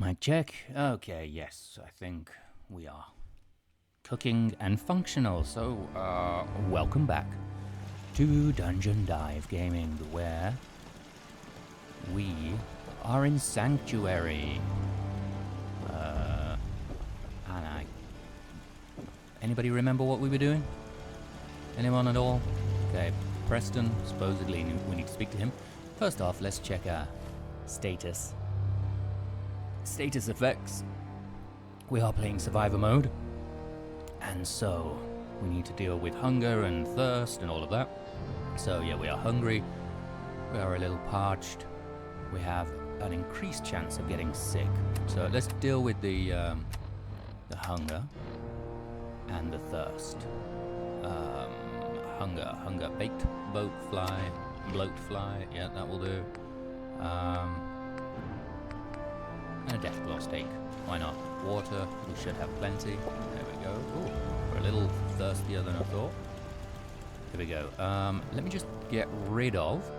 Mic check. Okay, yes, I think we are cooking and functional. So, welcome back to Dungeon Dive Gaming, where we are in Sanctuary. Anybody remember what we were doing? Anyone at all? Okay, Preston, supposedly we need to speak to him. First off, let's check our status. Status effects. We are playing survivor mode, and so we need to deal with hunger and thirst and all of that. So yeah, we are hungry, we are a little parched, we have an increased chance of getting sick. So let's deal with the hunger and the thirst. Hunger, baked bloat fly, yeah, that will do. And a death claw steak. Why not? Water, we should have plenty. There we go. Ooh, we're a little thirstier than I thought. Here we go. Let me just get rid of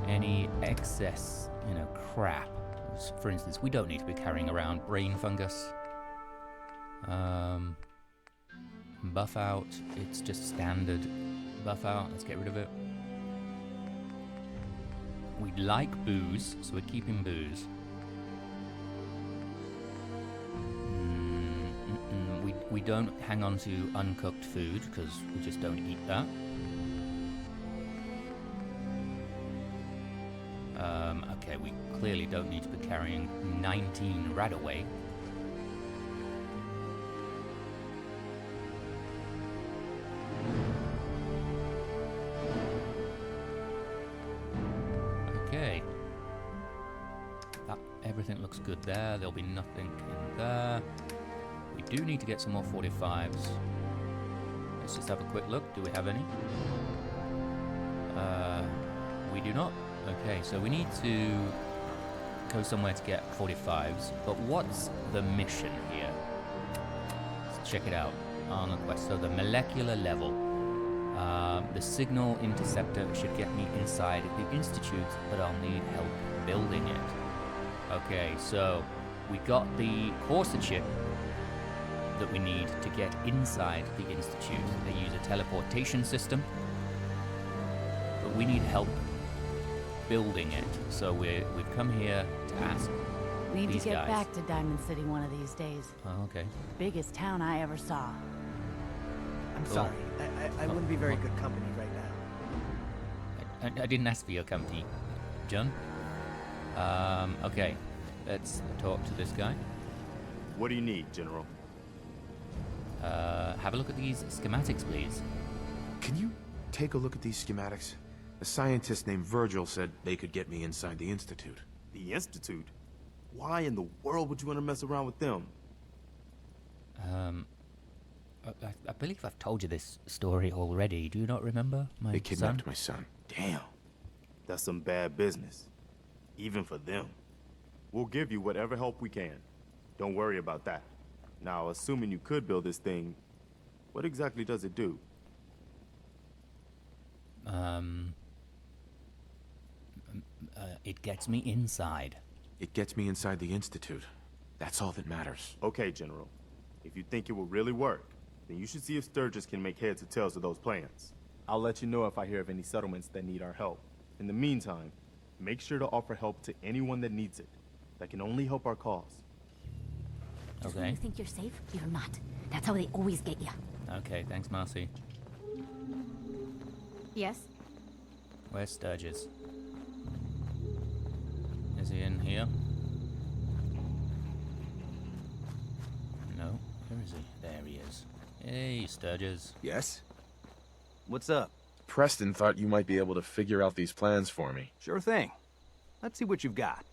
any excess, crap. For instance, we don't need to be carrying around brain fungus. Buff out. It's just standard buff out. Let's get rid of it. We like booze, so we're keeping booze. We don't hang on to uncooked food because we just don't eat that. Okay, we clearly don't need to be carrying 19 Radaway. Okay. Everything looks good there. There'll be nothing in there. We do need to get some more 45s. Let's just have a quick look. Do we have any? We do not. Okay, so we need to go somewhere to get 45s. But what's the mission here? Let's check it out on the quest. So the molecular level. The signal interceptor should get me inside the Institute, but I'll need help building it. Okay, so we got the Corsa chip that we need to get inside the Institute. They use a teleportation system, but we need help building it. So we've come here to ask Need these to get guys. back to Diamond City one of these days. Oh, okay. Biggest town I ever saw. I'm Cool. sorry. I wouldn't be very good company right now. I didn't ask for your company, John. Okay, let's talk to this guy. What do you need, General? Have a look at these schematics, please. Can you take a look at these schematics? A scientist named Virgil said they could get me inside the Institute. The Institute? Why in the world would you want to mess around with them? I believe I've told you this story already. Do you not remember, my They kidnapped son? my son. Damn. That's some bad business. Even for them. We'll give you whatever help we can. Don't worry about that. Now, assuming you could build this thing, what exactly does it do? It gets me inside. It gets me inside the Institute. That's all that matters. Okay, General. If you think it will really work, then you should see if Sturgis can make heads or tails of those plans. I'll let you know if I hear of any settlements that need our help. In the meantime, make sure to offer help to anyone that needs it. That can only help our cause. Just when Okay. you think you're safe, you're not. That's how they always get you. Okay, thanks, Marcy. Yes? Where's Sturgis? Is he in here? No. Where is he? There he is. Hey, Sturgis. Yes? What's up? Preston thought you might be able to figure out these plans for me. Sure thing. Let's see what you've got.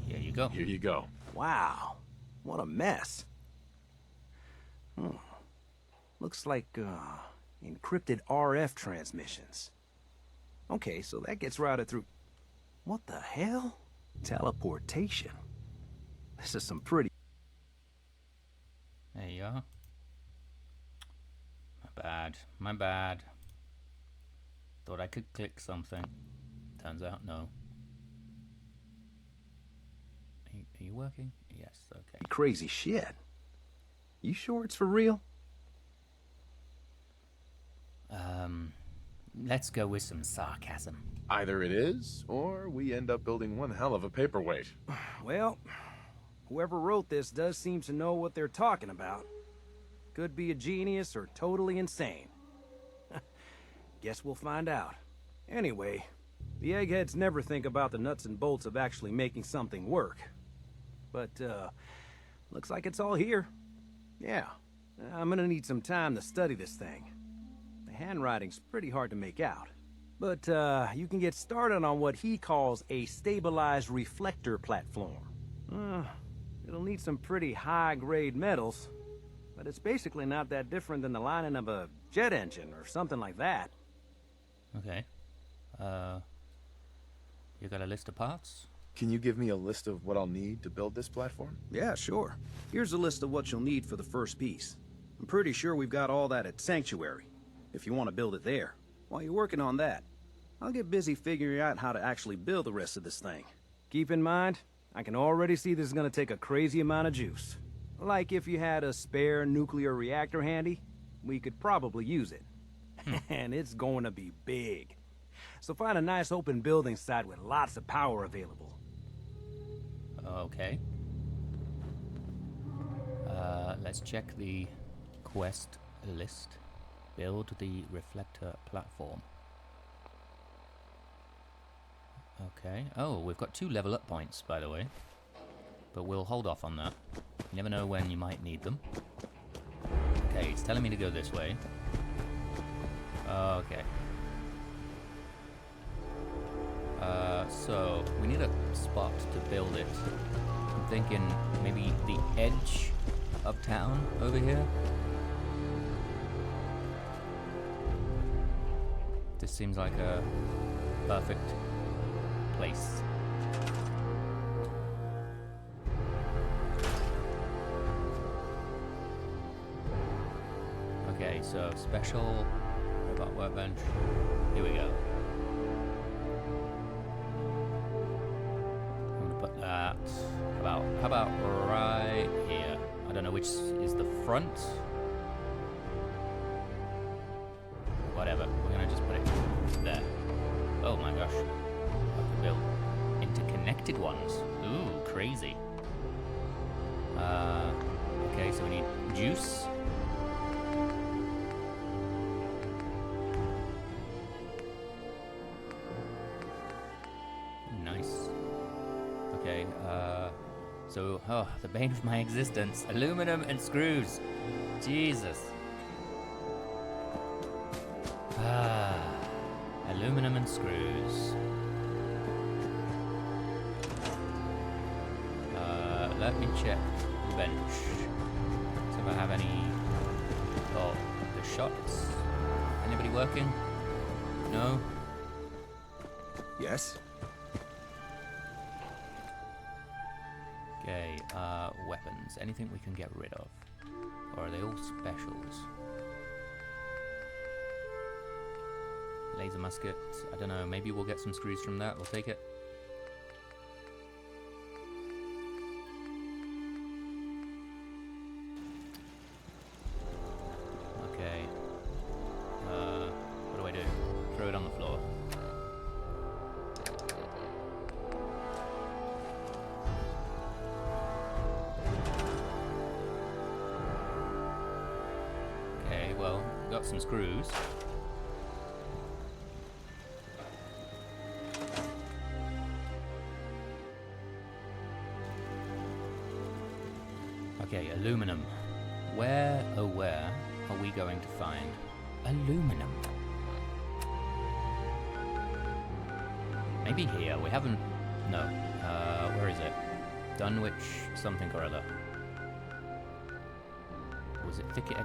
Here you go. Here you go. Wow. What a mess. Looks like, encrypted RF transmissions. Okay, so that gets routed through... What the hell? Teleportation. This is some pretty... There you are. My bad. Thought I could click something. Turns out no. Are you working? Yes, okay. Crazy shit. You sure it's for real? Let's go with some sarcasm. Either it is, or we end up building one hell of a paperweight. Well, whoever wrote this does seem to know what they're talking about. Could be a genius or totally insane. Guess we'll find out. Anyway, the eggheads never think about the nuts and bolts of actually making something work. But, looks like it's all here. Yeah, I'm gonna need some time to study this thing. The handwriting's pretty hard to make out. But, you can get started on what he calls a stabilized reflector platform. It'll need some pretty high-grade metals, but it's basically not that different than the lining of a jet engine or something like that. Okay. You got a list of parts? Can you give me a list of what I'll need to build this platform? Yeah, sure. Here's a list of what you'll need for the first piece. I'm pretty sure we've got all that at Sanctuary, if you want to build it there. While you're working on that, I'll get busy figuring out how to actually build the rest of this thing. Keep in mind, I can already see this is gonna take a crazy amount of juice. Like if you had a spare nuclear reactor handy, we could probably use it. And it's going to be big. So find a nice open building site with lots of power available. Okay. Let's check the quest list. Build the reflector platform. Okay. Oh, we've got 2 level up points, by the way. But we'll hold off on that. You never know when you might need them. Okay, it's telling me to go this way. Okay. So, we need a spot to build it. I'm thinking maybe the edge of town over here. This seems like a perfect place. Okay, so special robot workbench. Here we go. I'm gonna put that how about right here? I don't know which is the front. Whatever, we're gonna just put it there. Oh my gosh. I can build interconnected ones. Ooh, crazy. Okay, so we need juice. Nice. Okay, so, the bane of my existence. Aluminum and screws. Jesus. Aluminum and screws. Let me check the bench. So if I have any... Oh, the shots. Anybody working? No? Yes? Okay, weapons. Anything we can get rid of? Or are they all specials? Laser musket. I don't know, maybe we'll get some screws from that. We'll take it. Okay. What do I do? Throw it on the floor. Okay, well, got some screws. Okay, aluminum. Where, oh where, are we going to find aluminum? Maybe here, we haven't... No. Where is it? Dunwich something or other. Was it Thicket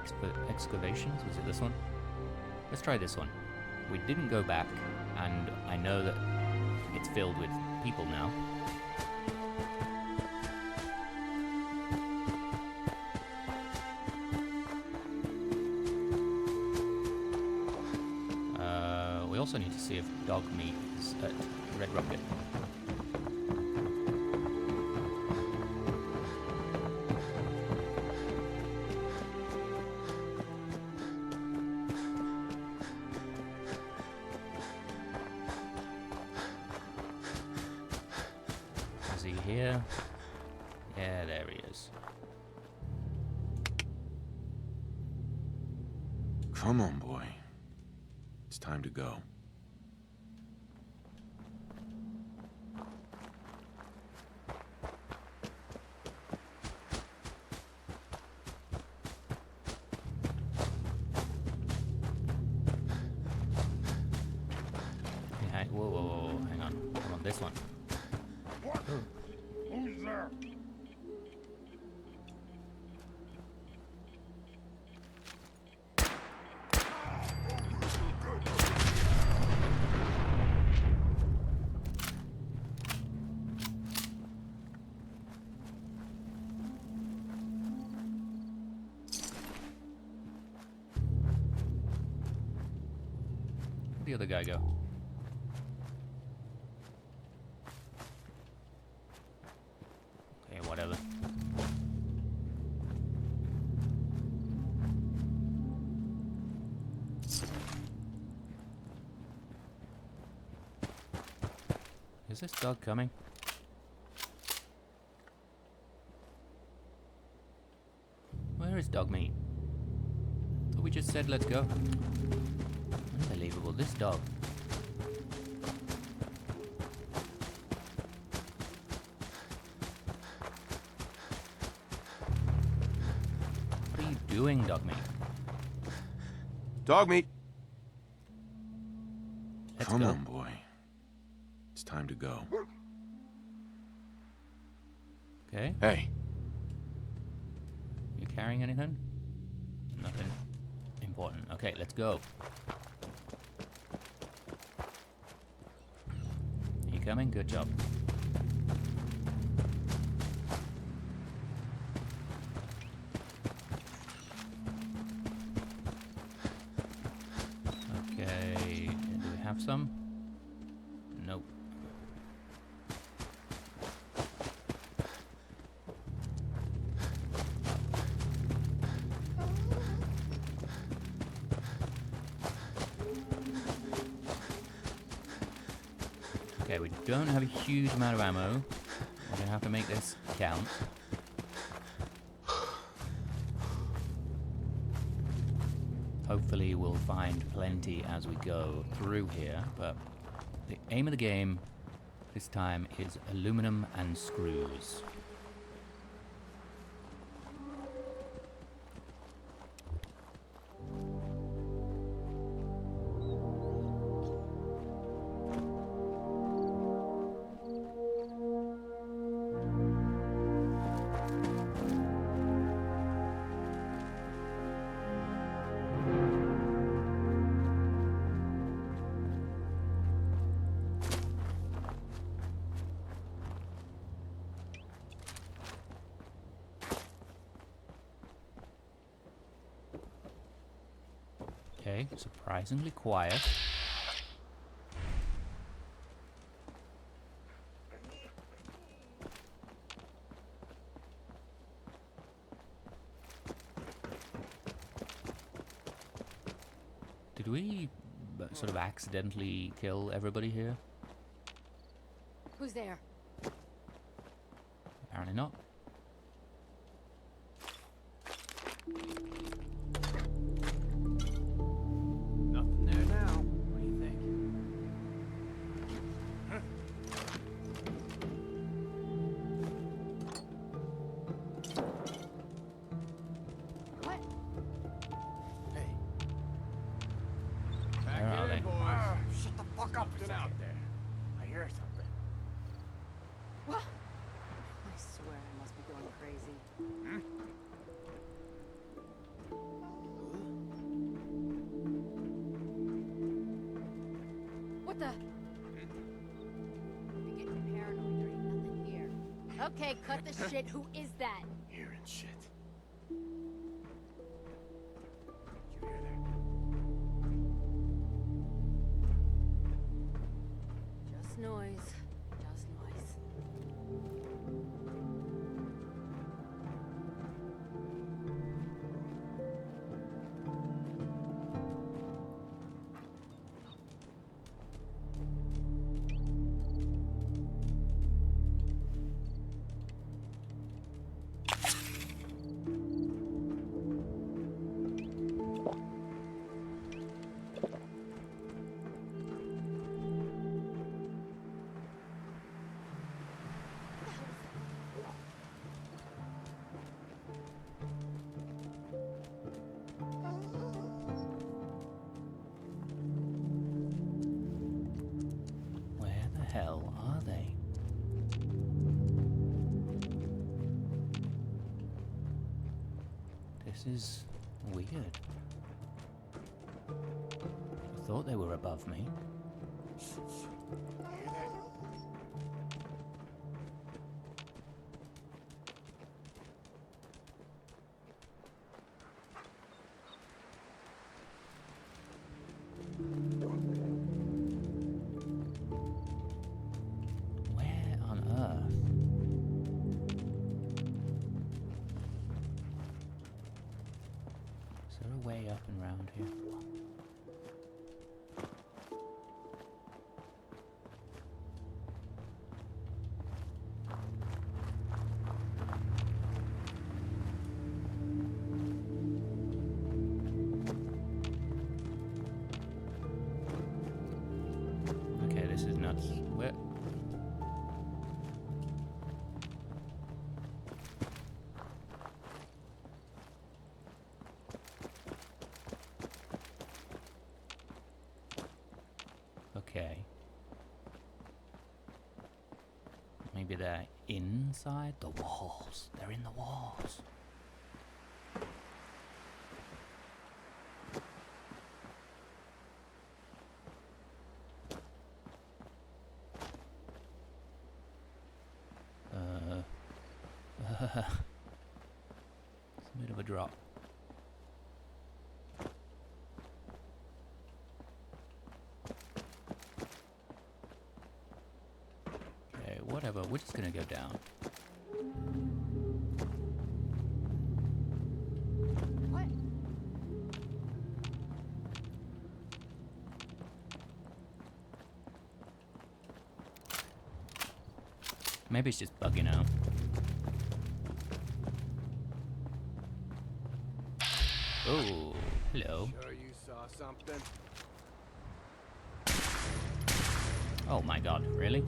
Excavations? Was it this one? Let's try this one. We didn't go back, and I know that it's filled with people now. We also need to see if dog meat is at Red Rocket. Is he here? Yeah, there he is. Come on, boy. It's time to go. Yeah, whoa, hang on. Hold on, this one. What? Who's there? Where'd the other guy go? Okay, whatever. Is this dog coming? Where is dog meat? Thought we just said let's go. Unbelievable, this dog. What are you doing, dog meat? Dog meat. Let's Come go. on, boy. It's time to go. Okay, Hey, you carrying anything? Nothing important. Okay, let's go. You coming? Good job. Okay, do we have some? Nope. Okay, we don't have a huge amount of ammo. We're gonna have to make this count. Hopefully we'll find plenty as we go through here, but the aim of the game this time is aluminum and screws. Okay, surprisingly quiet. Did we sort of accidentally kill everybody here? Who's there? Apparently not. Nothing there now. What do you think? What? Hey. Where are they? Shut the fuck up. Get out there. I hear something. What? I swear I must be going crazy. What the? You're getting paranoid. There ain't nothing here. Okay, cut the shit. Who is that? Hearing shit. You hear that? Just noise. Just noise. This is weird. I thought they were above me. Where on earth? Is there a way up and round here? Okay, this is nuts. Where? Okay. Maybe they're inside the walls. They're in the walls. It's a bit of a drop. Okay, whatever. We're just gonna go down. What? Maybe it's just bugging out. Oh, hello. Sure you saw something? Oh my god, really?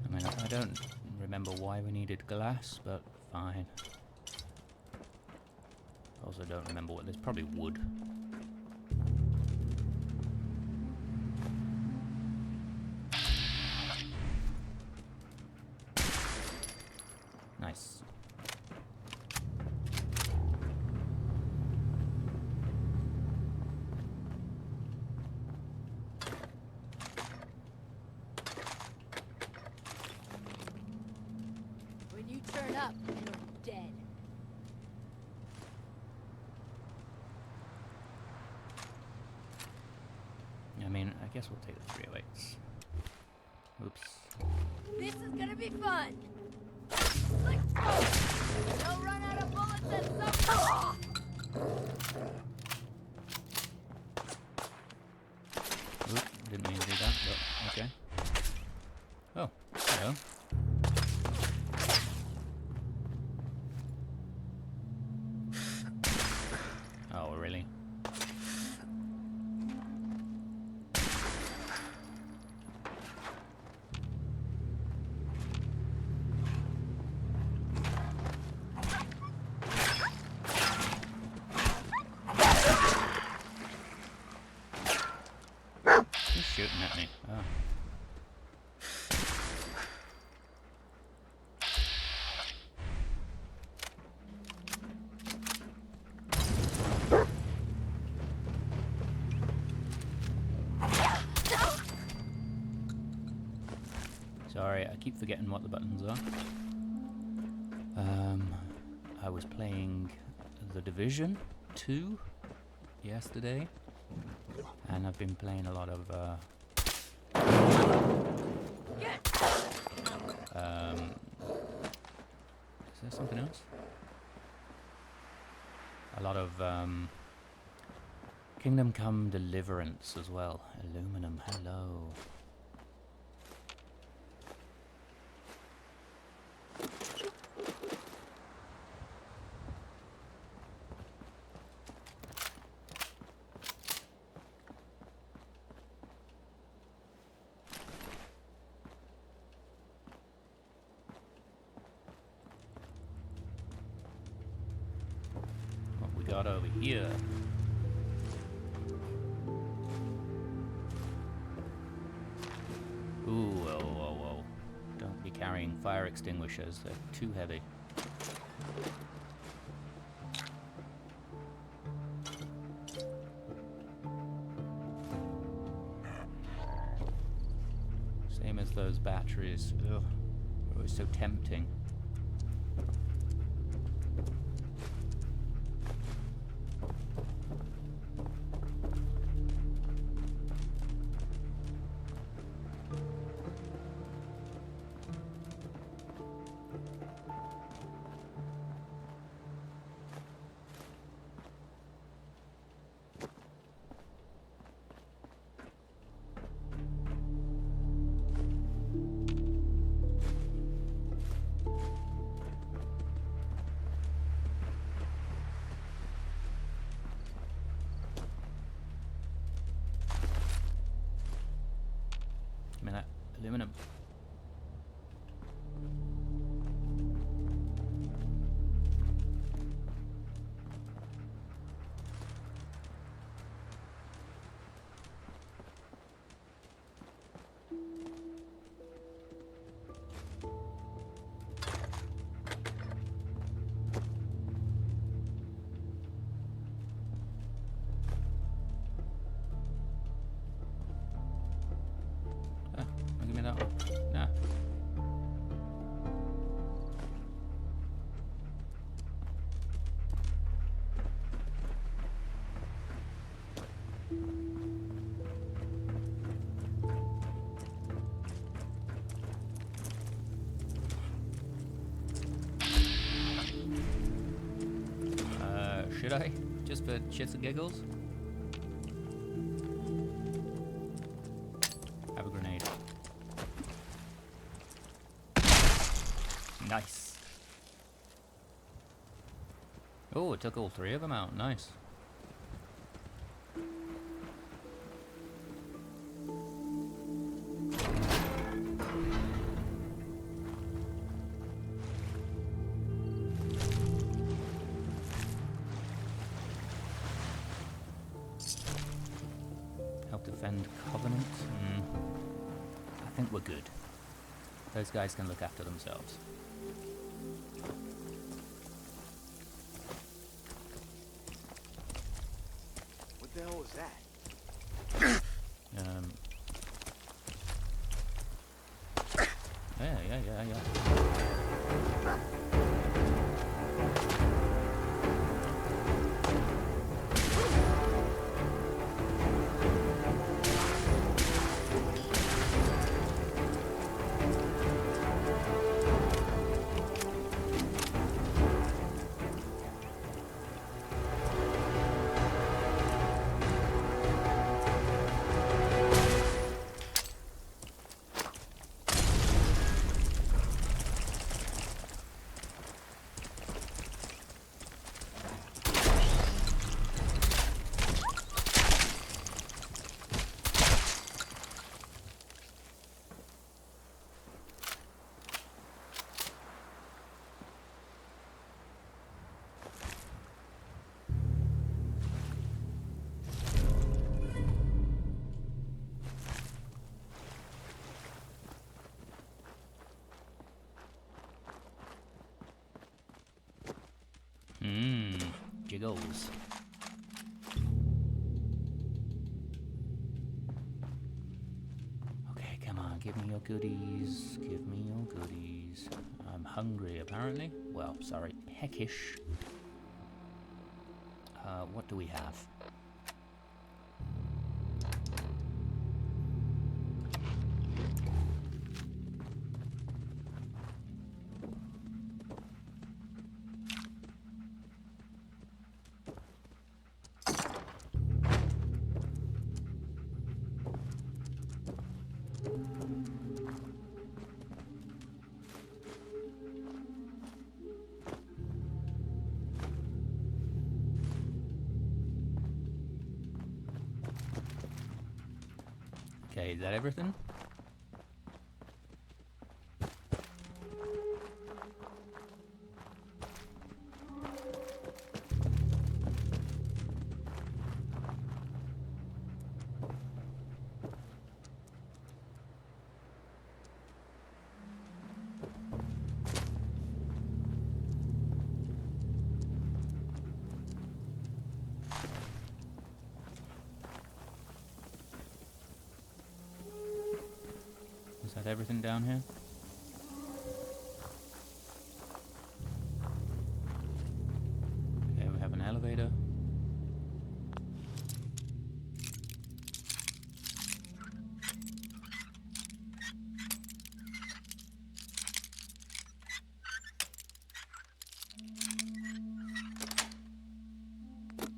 I mean, I don't remember why we needed glass, but fine. Also don't remember what, there's probably wood. Nice. When you turn up, you're dead. I mean, I guess we'll take the 308s. Oops. This is gonna be fun. Let's go. Don't run out of bullets and some. Oop, didn't mean to do that, but okay. Oh, hello. Oh, really? He's shooting at me. Oh. Sorry, I keep forgetting what the buttons are. I was playing The Division 2 yesterday, and I've been playing a lot of is there something else? A lot of Kingdom Come Deliverance as well. Aluminum, hello. start over here. Ooh, whoa, whoa, whoa. Don't be carrying fire extinguishers, they're too heavy. Same as those batteries. Ugh, always so tempting. Give me that aluminum. Give me that one. Nah. Should I? Just for shits and giggles? Have a grenade. Nice. Oh, it took all three of them out. Nice. Help defend Covenant. I think we're good. Those guys can look after themselves. What the hell was that? Yeah. Giggles. Okay, come on, give me your goodies. Give me your goodies. I'm hungry, apparently. Well, sorry, peckish. What do we have? Okay, is that everything? Is that everything down here? Okay, we have an elevator.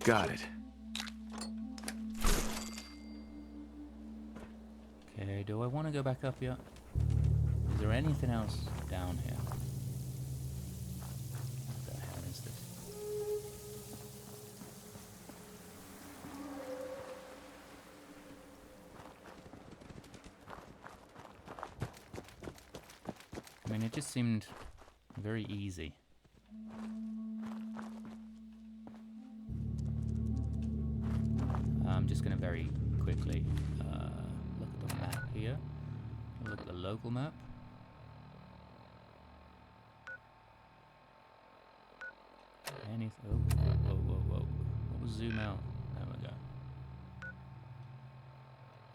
Got it. Okay, do I want to go back up yet? Is there anything else down here? What the hell is this? I mean, it just seemed very easy. I'm just going to very quickly look at the map here. Look at the local map. Anything? Oh, whoa, whoa, whoa! What was zoom out? There we go.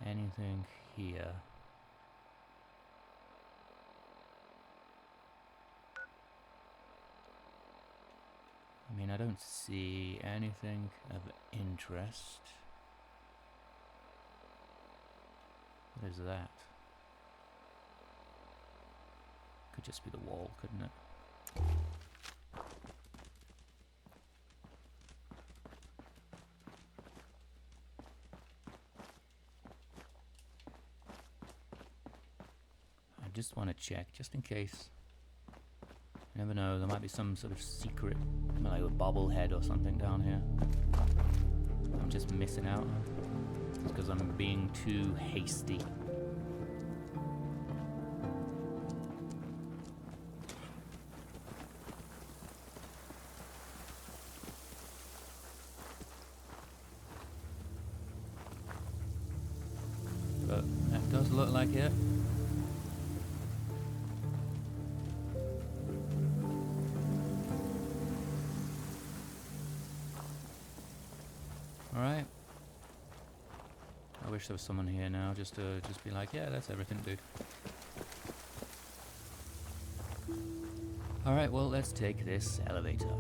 Anything here? I mean, I don't see anything of interest. What is that? Could just be the wall, couldn't it? I just want to check, just in case. You never know, there might be some sort of secret, like a bobblehead or something down here. I'm just missing out. It's because I'm being too hasty. But that does look like it. Alright. I wish there was someone here now just to be like, yeah, that's everything, dude. Alright, well, let's take this elevator.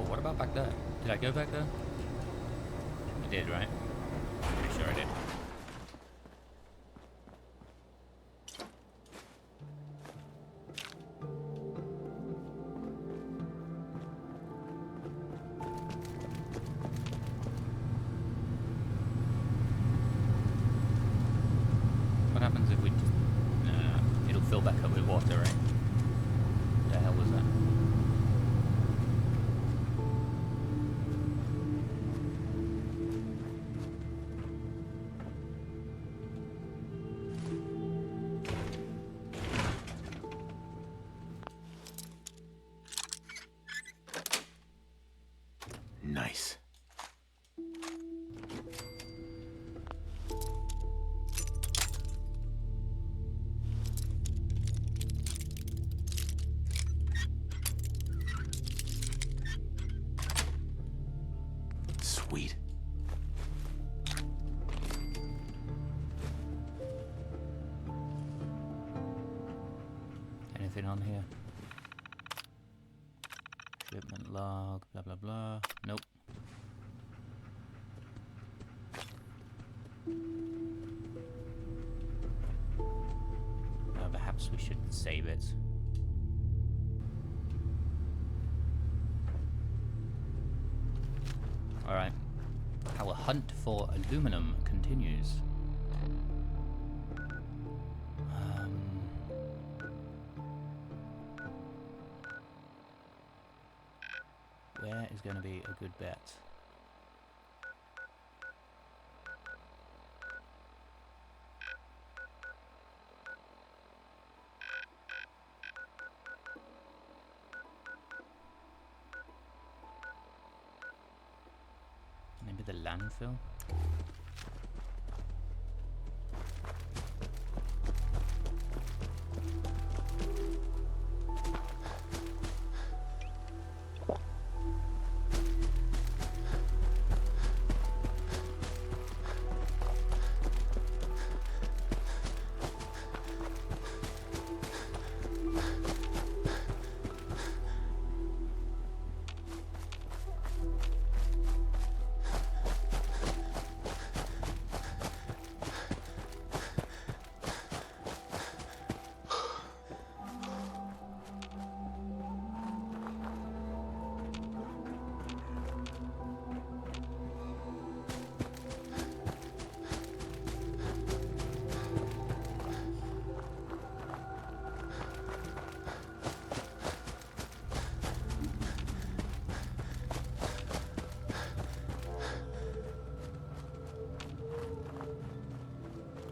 What about back there? Did I go back there? I did, right? Pretty sure I did. What happens if we just... Nah, it'll fill back up with water, right? What the hell was that? Nice. Sweet. Anything on here? Shipment log, blah blah blah. Nope. Perhaps we should save it. Alright. Our hunt for aluminum continues. Where is going to be a good bet? Maybe the landfill?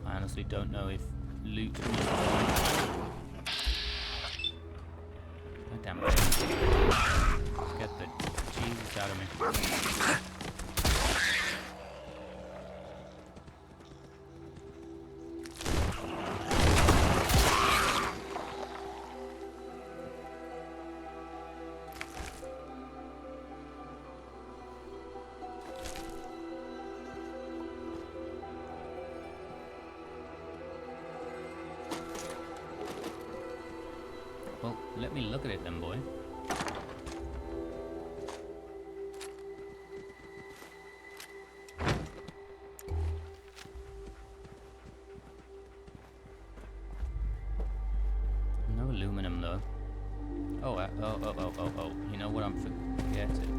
I honestly don't know if loot respawn. God damn it. Get the Jesus out of me. Well, let me look at it then, boy. No aluminum though. Oh. You know what I'm forgetting?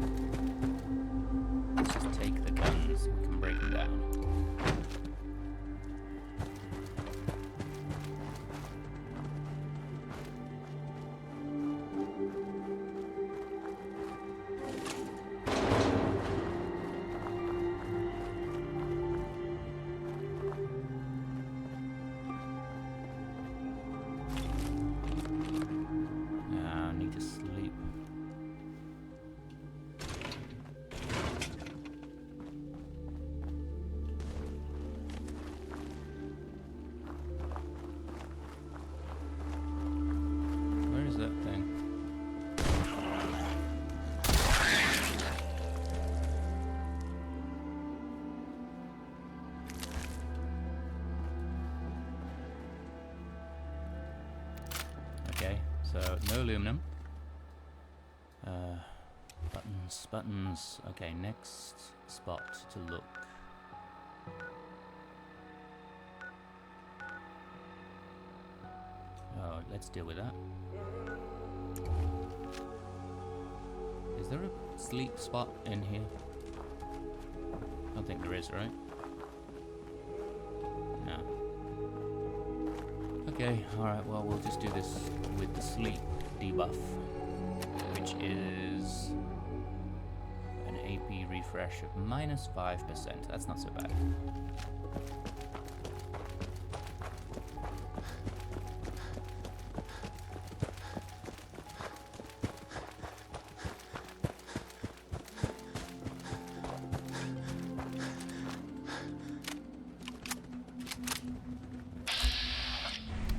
Let's just take the guns. We can break them down. I need to sleep. Where is that thing? Okay, so no aluminum. Buttons. Okay, next spot to look. Oh, let's deal with that. Is there a sleep spot in here? I don't think there is, right? No. Okay, alright, well, we'll just do this with the sleep debuff, which is an AP refresh of -5%. That's not so bad.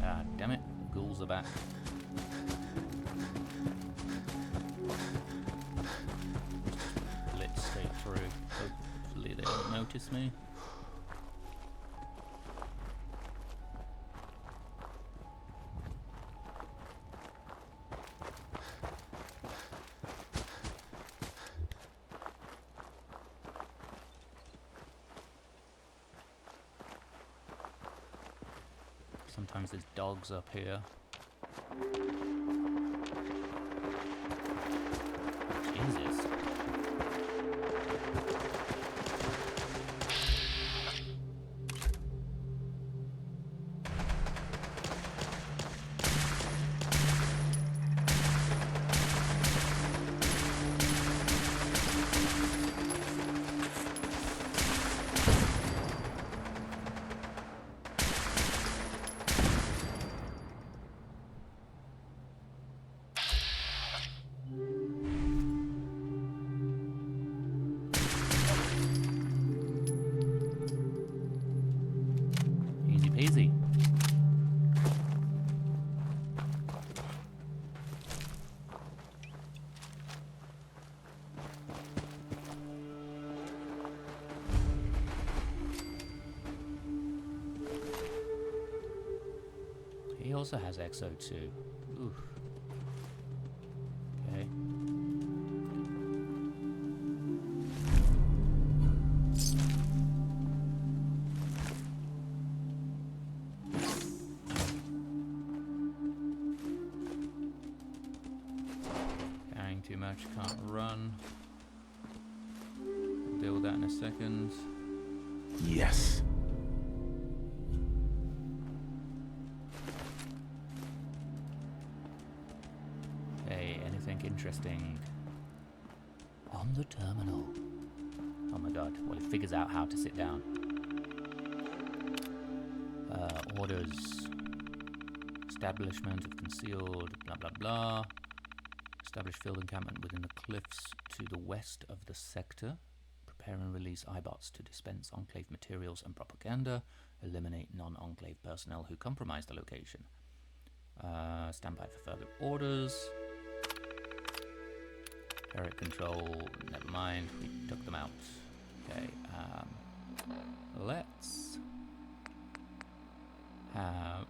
Ah, damn it. Ghouls are back. Let's straight through. Hopefully they don't notice me. Sometimes there's dogs up here. Jesus. he also has XO2. Oof. Okay. Carrying too much, can't run. Deal with that in a second. Yes. Hey, anything interesting on the terminal? Oh my god, well, he figures out how to sit down. Orders. Establishment of concealed, blah blah blah. Establish field encampment within the cliffs to the west of the sector. Prepare and release iBots to dispense Enclave materials and propaganda. Eliminate non-Enclave personnel who compromise the location. Stand by for further orders. Turret control, never mind, we took them out. Okay, let's have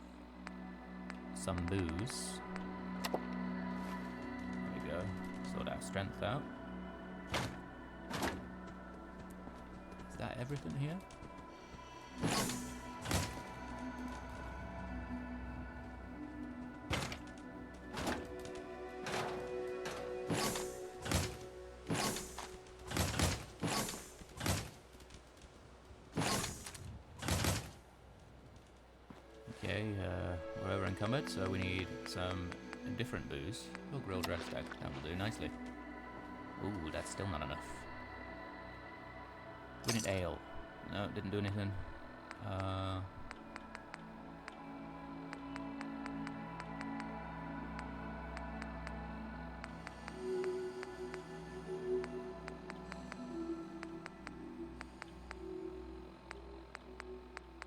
some booze. There we go, sort our strength out. Is that everything here? Okay, we're over encumbered, so we need some different booze. Oh, grilled red stag, that will do nicely. Ooh, that's still not enough. We need ale. No, didn't do anything.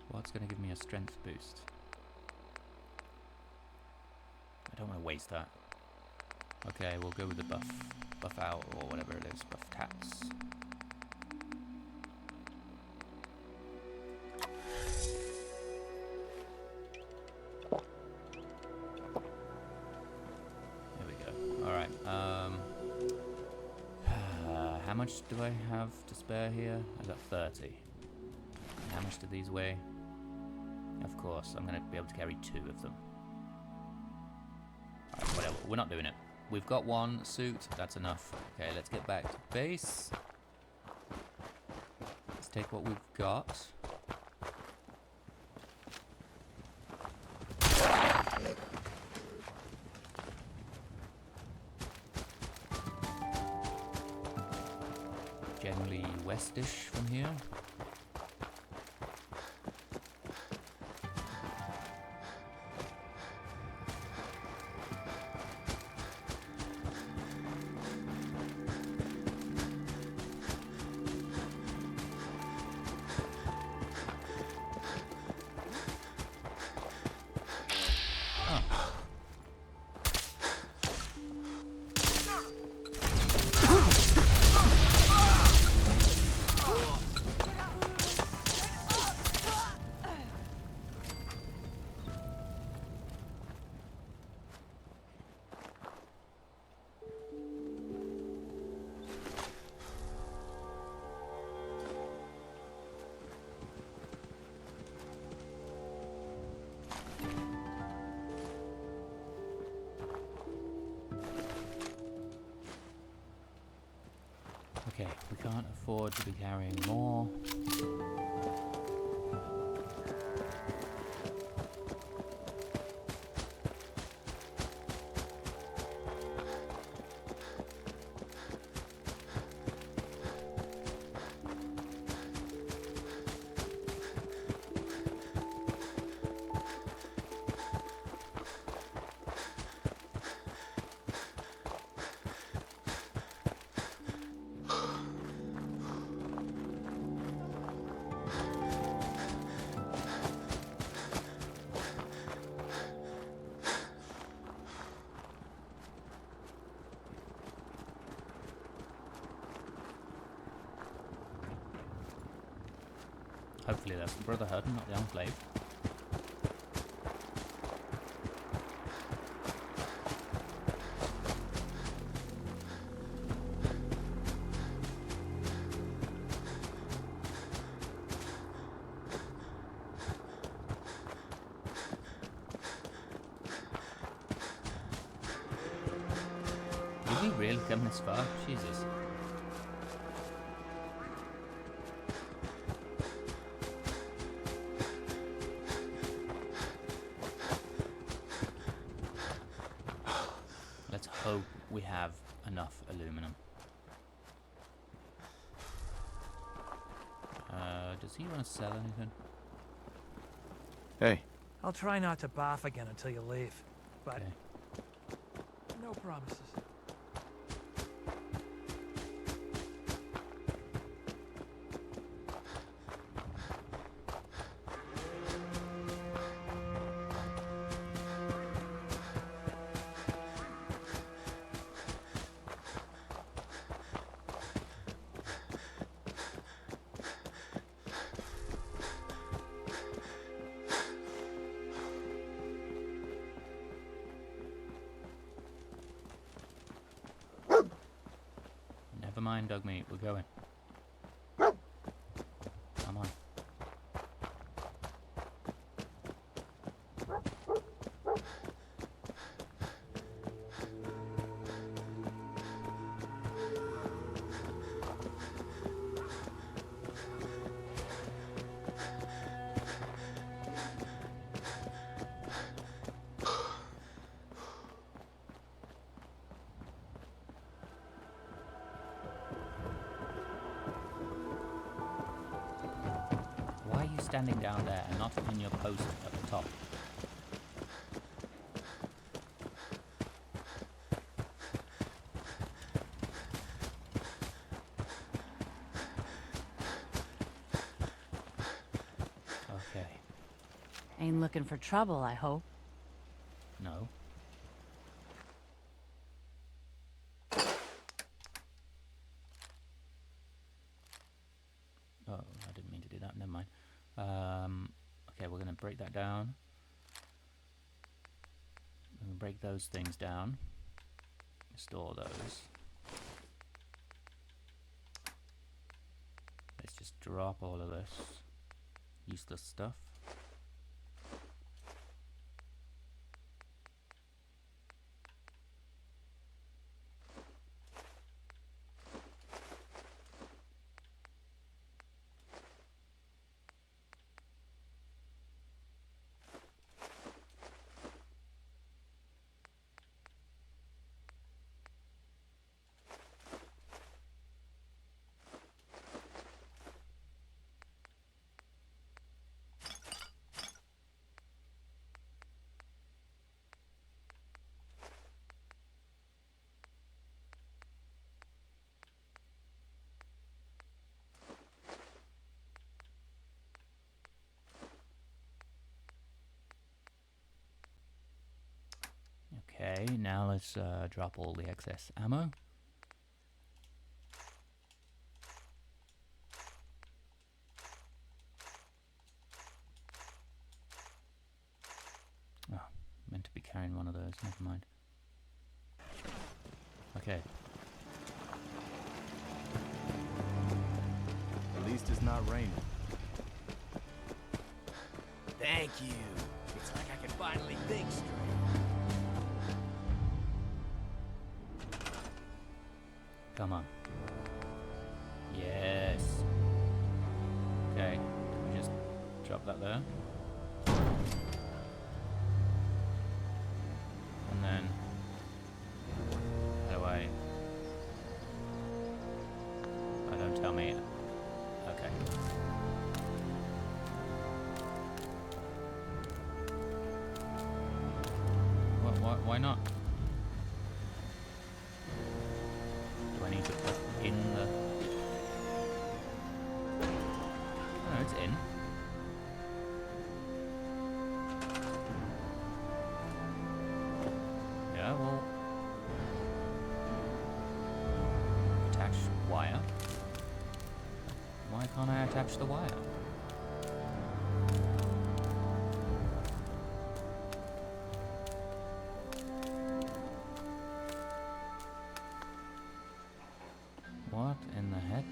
What's going to give me a strength boost? I don't want to waste that. Okay, we'll go with the buff out, or whatever it is, buff tats. There we go. Alright, how much do I have to spare here? I got 30. How much do these weigh? Of course, I'm going to be able to carry 2 of them. Alright, whatever, we're not doing it. We've got 1 suit, that's enough. Okay, let's get back to base. Let's take what we've got. Generally westish from here. Okay, we can't afford to be carrying more. Hopefully that's the Brotherhood, not the Enclave. Did we really come this far? Jesus. Let's hope we have enough aluminum. Does he want to sell anything? Hey, I'll try not to barf again until you leave, but Okay. no promises. Never mind, dog meat. We're going. Come on. Why are you standing down there and not in your post at the top? Okay. Ain't looking for trouble, I hope. No. Oh, I didn't mean to do that. Never mind. Okay, we're going to break that down. We're going to break those things down. Store those. Let's just drop all of this useless stuff. Okay, now let's drop all the excess ammo. Oh, meant to be carrying one of those, never mind. Okay. At least it's not raining. Thank you. It's like I can finally think straight. Come on. Yes. Okay, we just drop that there. And then, how do I... Oh, don't tell me. Okay. Why not? Do I need to put in the... Oh, it's in. Yeah, well... Attach wire. Why can't I attach the wire? What in the heck?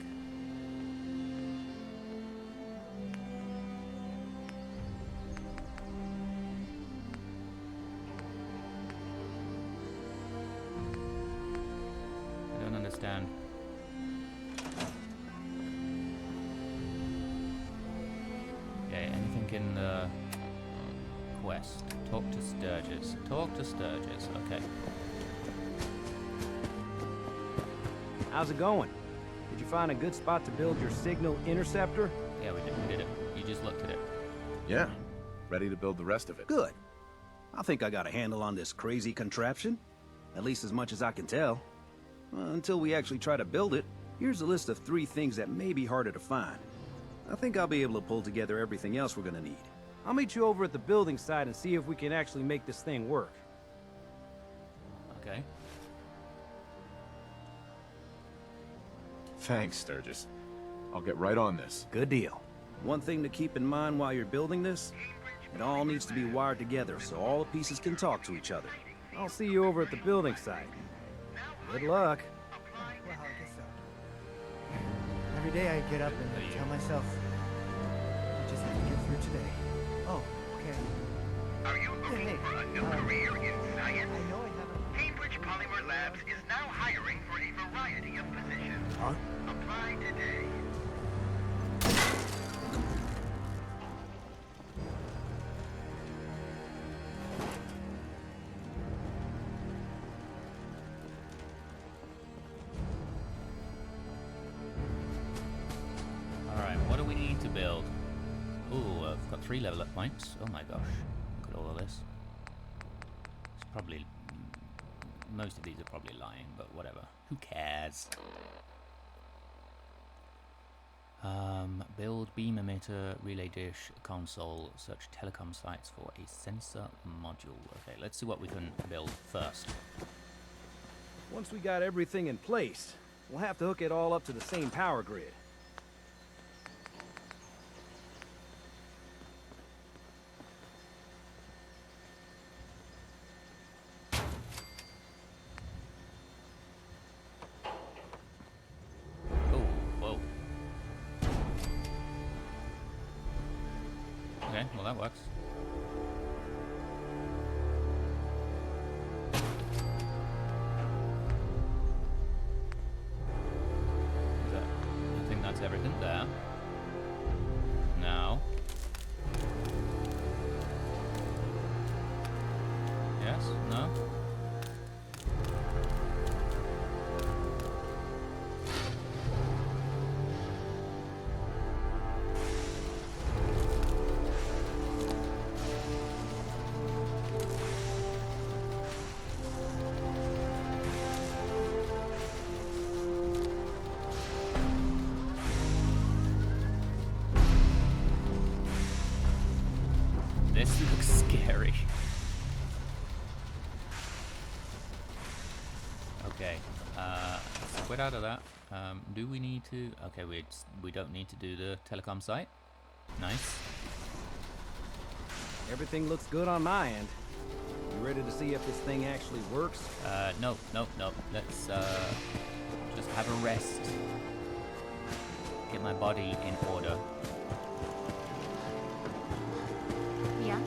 in the quest. Talk to Sturgis. Talk to Sturgis. Okay. How's it going? Did you find a good spot to build your signal interceptor? Yeah, we did it. You just looked at it. Yeah, ready to build the rest of it. Good. I think I got a handle on this crazy contraption. At least as much as I can tell. Until we actually try to build it, here's a list of 3 things that may be harder to find. I think I'll be able to pull together everything else we're gonna need. I'll meet you over at the building site and see if we can actually make this thing work. Okay. Thanks, Sturgis. I'll get right on this. Good deal. One thing to keep in mind while you're building this, it all needs to be wired together so all the pieces can talk to each other. I'll see you over at the building site. Good luck. Well, I guess so. Every day I get up and tell myself, I just have to get through today. Oh, okay. Are you looking for a new career in science? I know I haven't... Cambridge Polymer Labs is now hiring for a variety of positions. Huh? Apply today. Alright, what do we need to build? Ooh, I've got 3 level up points. Oh my gosh. Look at all of this. It's probably... Most of these are probably lying, but whatever. Who cares? Build beam emitter, relay dish, console, search telecom sites for a sensor module. Okay, let's see what we can build first. Once we got everything in place, we'll have to hook it all up to the same power grid. Oh, whoa. Okay, well that works. I think that's everything there. Now. Yes? No? This looks scary. Okay, let's quit out of that. Do we need to? Okay, we don't need to do the telecom site. Nice. Everything looks good on my end. You ready to see if this thing actually works? No. Let's just have a rest. Get my body in order. Yeah?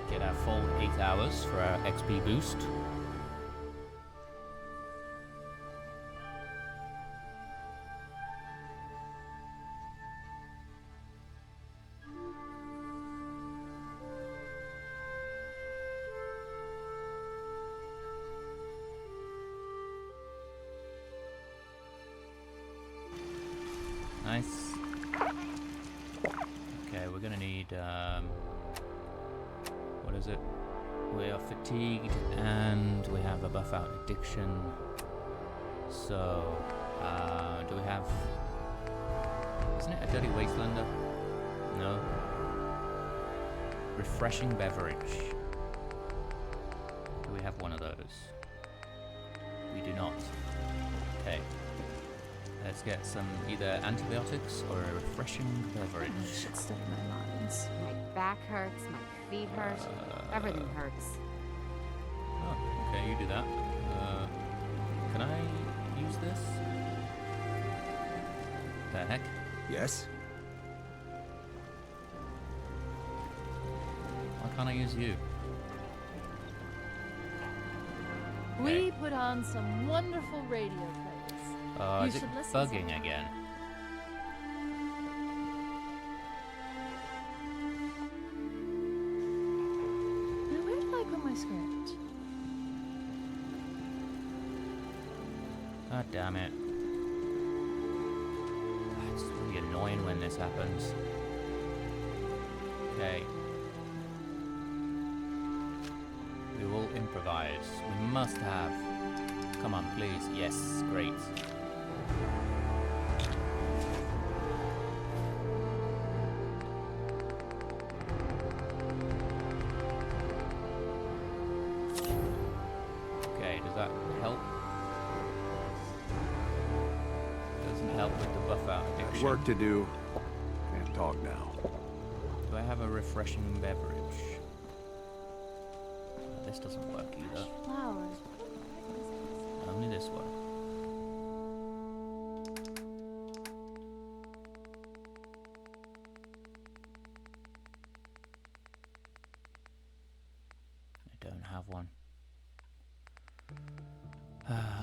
Get our full 8 hours for our XP boost. Nice. Okay, we're gonna need, what is it? We are fatigued and we have a buff out addiction. So, do we have, isn't it a dirty wastelander? No. Refreshing beverage. Do we have one of those? We do not. Okay. Let's get some either antibiotics or a refreshing beverage. I should study my lines. My back hurts, my feet hurt, everything hurts. Oh, okay, you do that. Can I use this? The heck? Yes? Why can't I use you? We put on some wonderful radio plays. You Is it should listen bugging sometime. again? Now, where did I put my script? God damn it. It's really annoying when this happens. Okay. We will improvise. We must have. Come on, please. Yes, great. Okay, does that help? Doesn't help with the buff out addiction. Work to do. Can't talk now. Do I have a refreshing beverage? This doesn't work either. Flowers. Only this one. I don't have one.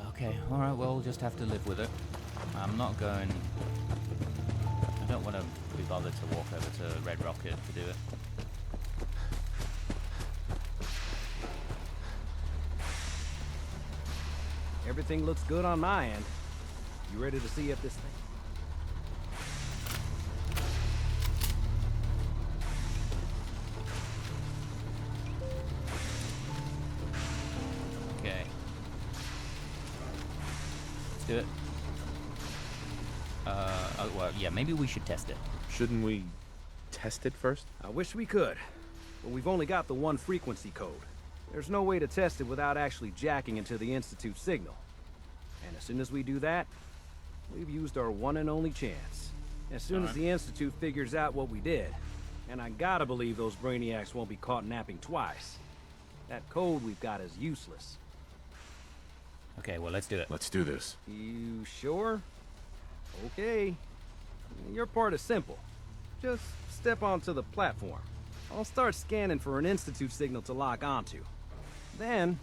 Okay, alright, well, we'll just have to live with it. I'm not going... I don't want to be bothered to walk over to Red Rocket to do it. Everything looks good on my end. You ready to see if this thing... Okay. Let's do it. Oh, well, yeah, maybe we should test it. Shouldn't we test it first? I wish we could, but we've only got the one frequency code. There's no way to test it without actually jacking into the Institute signal. And as soon as we do that, we've used our one and only chance. As soon as the Institute figures out what we did, and I gotta believe those brainiacs won't be caught napping twice, that code we've got is useless. Okay, well, let's do it. Let's do this. You sure? Okay. Your part is simple. Just step onto the platform. I'll start scanning for an Institute signal to lock onto. Then,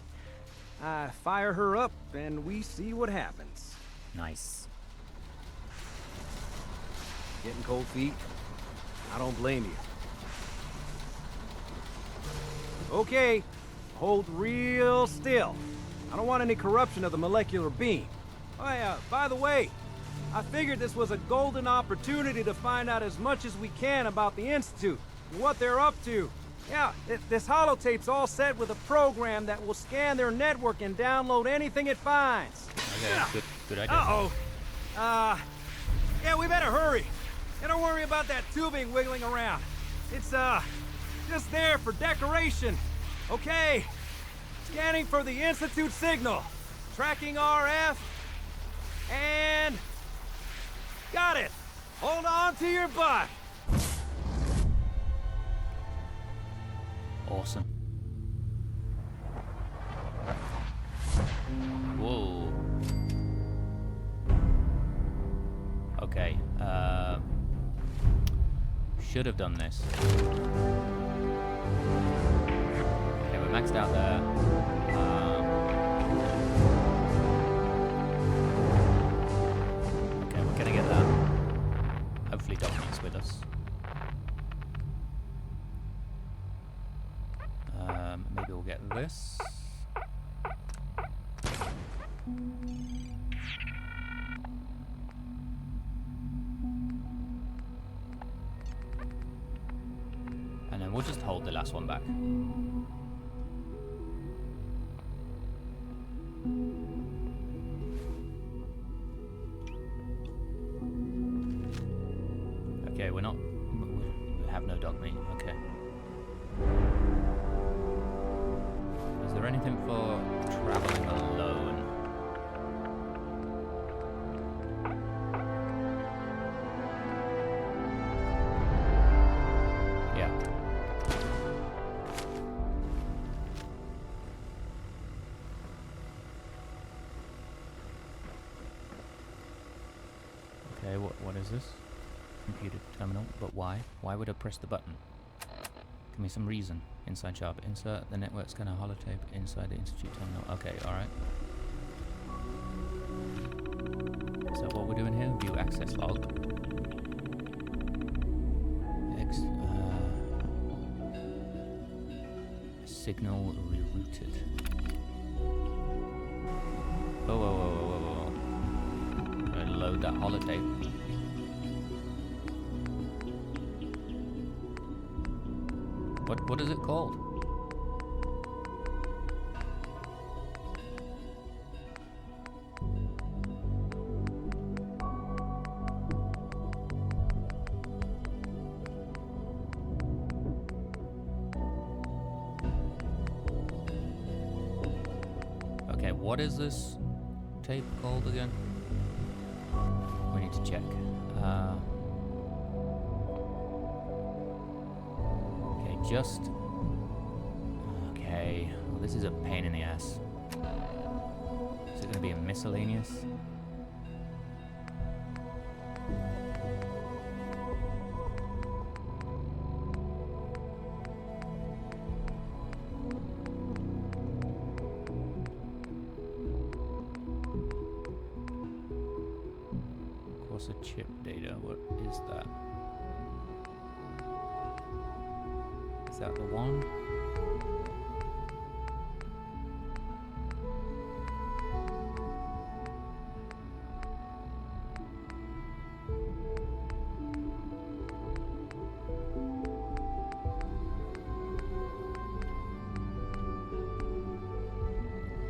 I fire her up and we see what happens. Nice. Getting cold feet? I don't blame you. Okay, hold real still. I don't want any corruption of the molecular beam. Oh, by the way, I figured this was a golden opportunity to find out as much as we can about the Institute and what they're up to. Yeah, this holotape's all set with a program that will scan their network and download anything it finds. Okay, good idea. Uh-oh. Yeah, we better hurry. And don't worry about that tubing wiggling around. It's, just there for decoration. Okay. Scanning for the Institute signal. Tracking RF. And... got it. Hold on to your butt. Awesome. Whoa. Okay, should have done this. Okay, we're maxed out there. Okay, we're gonna get that. Hopefully Dominic's with us. Maybe we'll get this. And then we'll just hold the last one back. Okay, we have no dog meat, okay. Is there anything for traveling alone? Yeah. Okay, what is this? Computer terminal, but why? Why would I press the button? Give me some reason. Inside sharp. Insert the network scanner holotape inside the institute terminal. Okay, alright. So what we're doing here? View access log. Signal rerouted. Whoa, whoa, whoa, whoa, whoa, whoa. I'm gonna load that holotape. What is it called? Okay, what is this tape called again? We need to check. Okay, just... Okay, well, this is a pain in the ass. Is it going to be a miscellaneous? Course of chip data, what is that? Is that the one?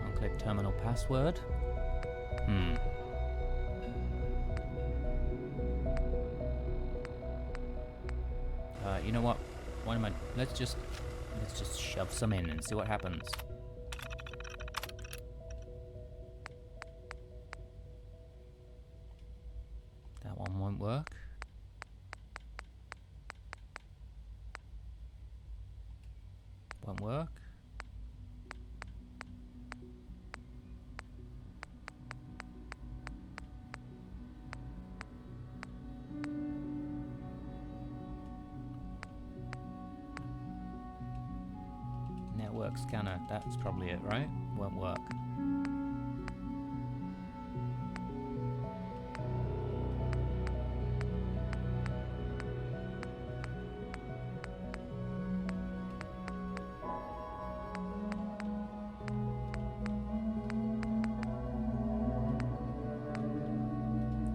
Unclick terminal password. You know what? Why am I? Let's just shove some in and see what happens. That one won't work. Won't work. Network scanner, that's probably it, right? Won't work.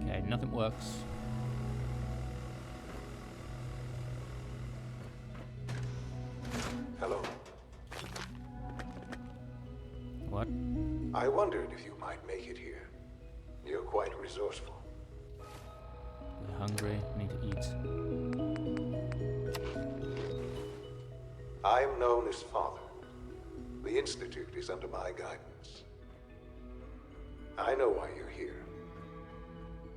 Okay, nothing works. Hello. What? I wondered if you might make it here. You're quite resourceful. We're hungry, need to eat. I'm known as Father. The Institute is under my guidance. I know why you're here.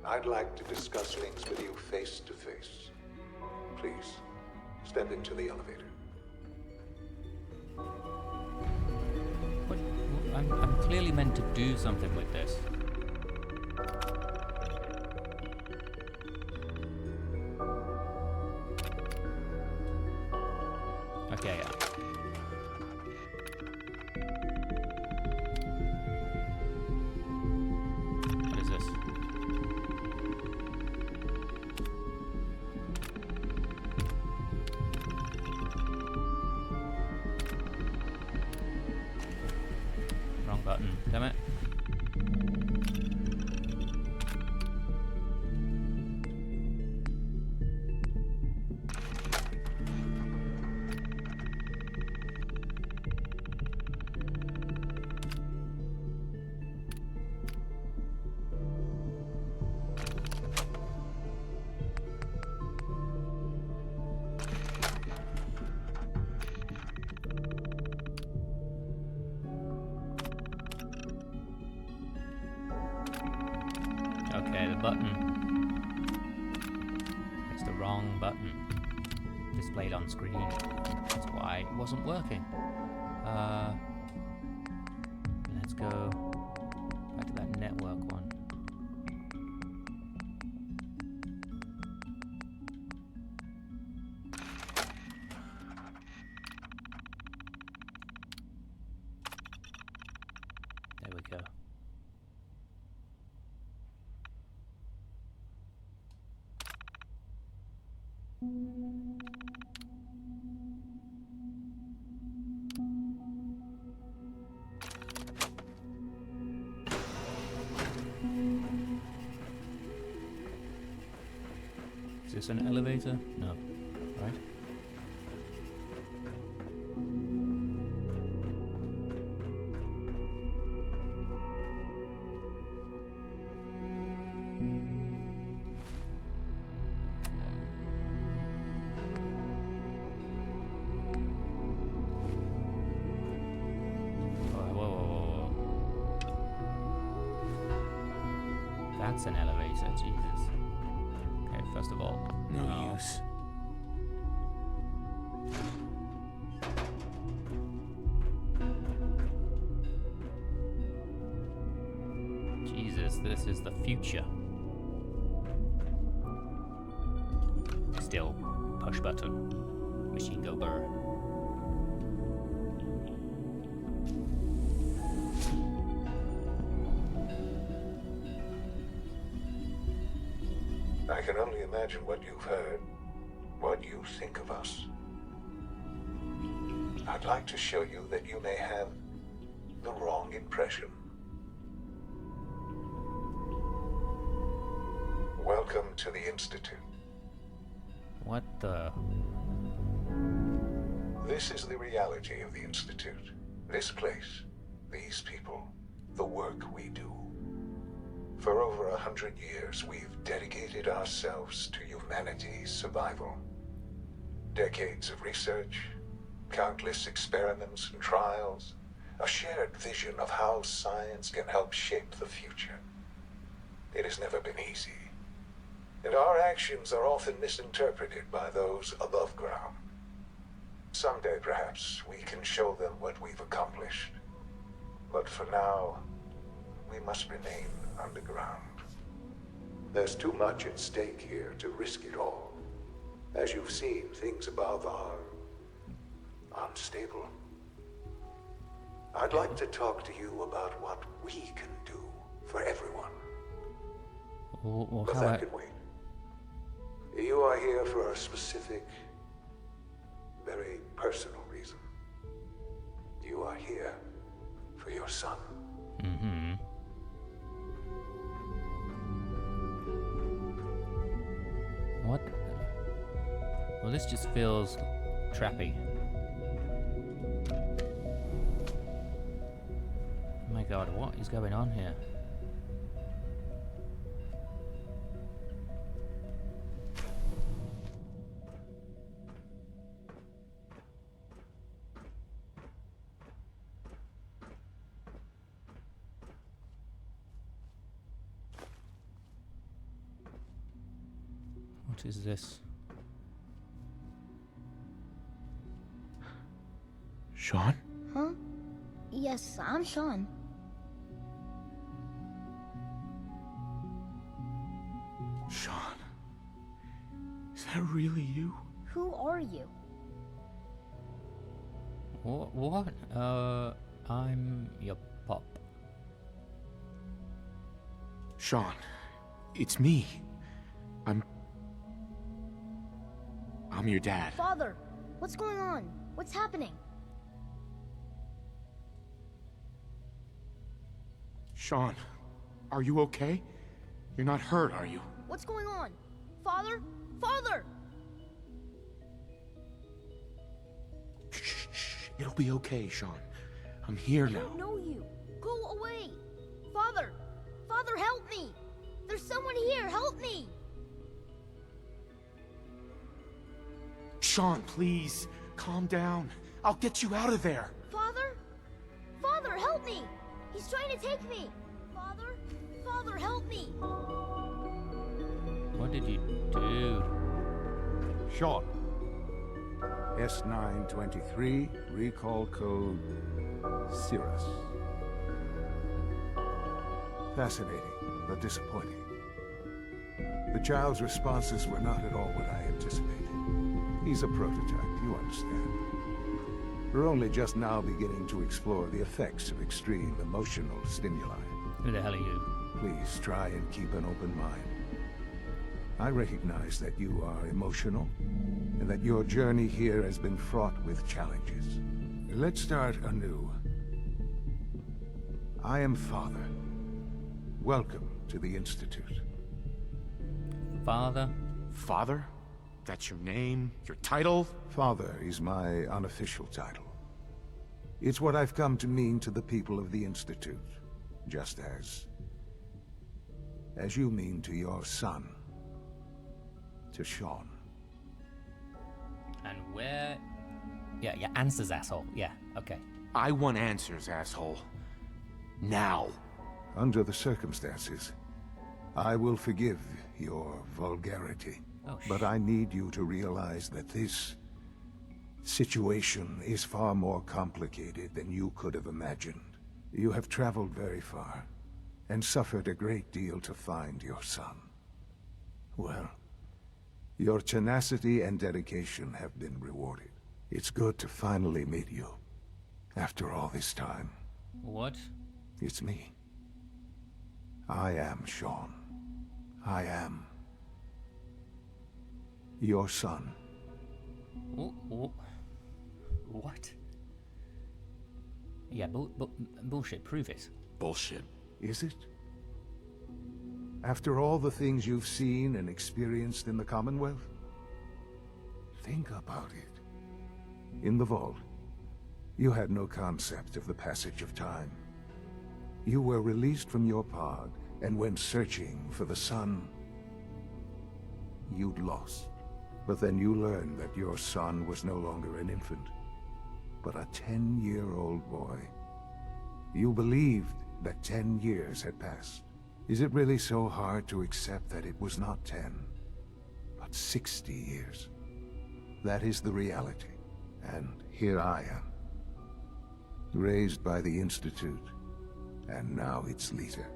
I'd like to discuss things with you face to face. Please, step into the elevator. I'm clearly meant to do something with this. Okay, yeah. What is this? Wrong button, damn it. Okay, the button. It's the wrong button. Displayed on screen. That's why it wasn't working. Let's go back to that network one. go. Is this an elevator? No. Right? That's an elevator, Jesus. Okay, first of all, No use. Jesus, this is the future. Still, push button. Machine go burr. I can only imagine what you've heard, what you think of us. I'd like to show you that you may have the wrong impression. Welcome to the Institute. What the? This is the reality of the Institute. This place, these people, the work we do. For over 100 years, we've dedicated ourselves to humanity's survival. Decades of research, countless experiments and trials, a shared vision of how science can help shape the future. It has never been easy, and our actions are often misinterpreted by those above ground. Someday, perhaps, we can show them what we've accomplished. But for now, we must remain underground. There's too much at stake here to risk it all. As you've seen, things above are unstable. I'd like to talk to you about what we can do for everyone. Well, But how that can wait. You are here for a specific, very personal reason. You are here for your son. Mm-hmm. What? Well, this just feels trappy. Oh my god, what is going on here? What is this? Shaun? Huh? Yes, I'm Shaun. Shaun? Is that really you? Who are you? What? I'm your pop. Shaun, it's me. I'm your dad. Father, what's going on? What's happening? Shaun, are you okay? You're not hurt, are you? What's going on? Father? Father! Shh. It'll be okay, Shaun. I'm here now. I don't know you. Go away. Father! Father, help me! There's someone here, help me! Shaun, please, calm down. I'll get you out of there. Father? Father, help me! He's trying to take me! Father? Father, help me! What did you do? Shaun. S923, recall code Cirrus. Fascinating, but disappointing. The child's responses were not at all what I anticipated. He's a prototype, you understand. We're only just now beginning to explore the effects of extreme emotional stimuli. Who the hell are you? Please try and keep an open mind. I recognize that you are emotional, and that your journey here has been fraught with challenges. Let's start anew. I am Father. Welcome to the Institute. Father? Father? That's your name? Your title? Father is my unofficial title. It's what I've come to mean to the people of the Institute, just as you mean to your son, to Shaun. And where... Yeah, answers, asshole. Yeah, okay. I want answers, asshole. Now. Under the circumstances, I will forgive your vulgarity. Oh, but I need you to realize that this situation is far more complicated than you could have imagined. You have traveled very far, and suffered a great deal to find your son. Well, your tenacity and dedication have been rewarded. It's good to finally meet you, after all this time. What? It's me. I am Shaun. I am your son. What? Yeah, bullshit. Prove it. Bullshit. Is it? After all the things you've seen and experienced in the Commonwealth? Think about it. In the vault, you had no concept of the passage of time. You were released from your pod and went searching for the son you'd lost. But then you learned that your son was no longer an infant, but a 10-year-old boy. You believed that 10 years had passed. Is it really so hard to accept that it was not 10, but 60 years? That is the reality, and here I am. Raised by the Institute, and now its leader.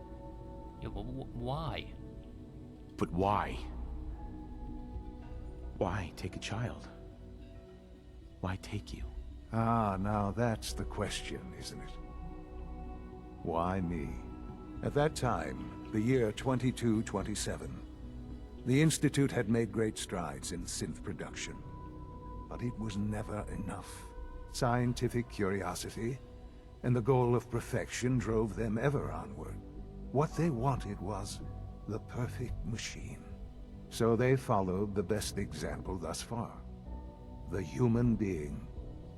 Yeah, why? But why? Why take a child? Why take you? Ah, now that's the question, isn't it? Why me? At that time, the year 2227, the Institute had made great strides in synth production. But it was never enough. Scientific curiosity and the goal of perfection drove them ever onward. What they wanted was the perfect machine. So they followed the best example thus far. The human being.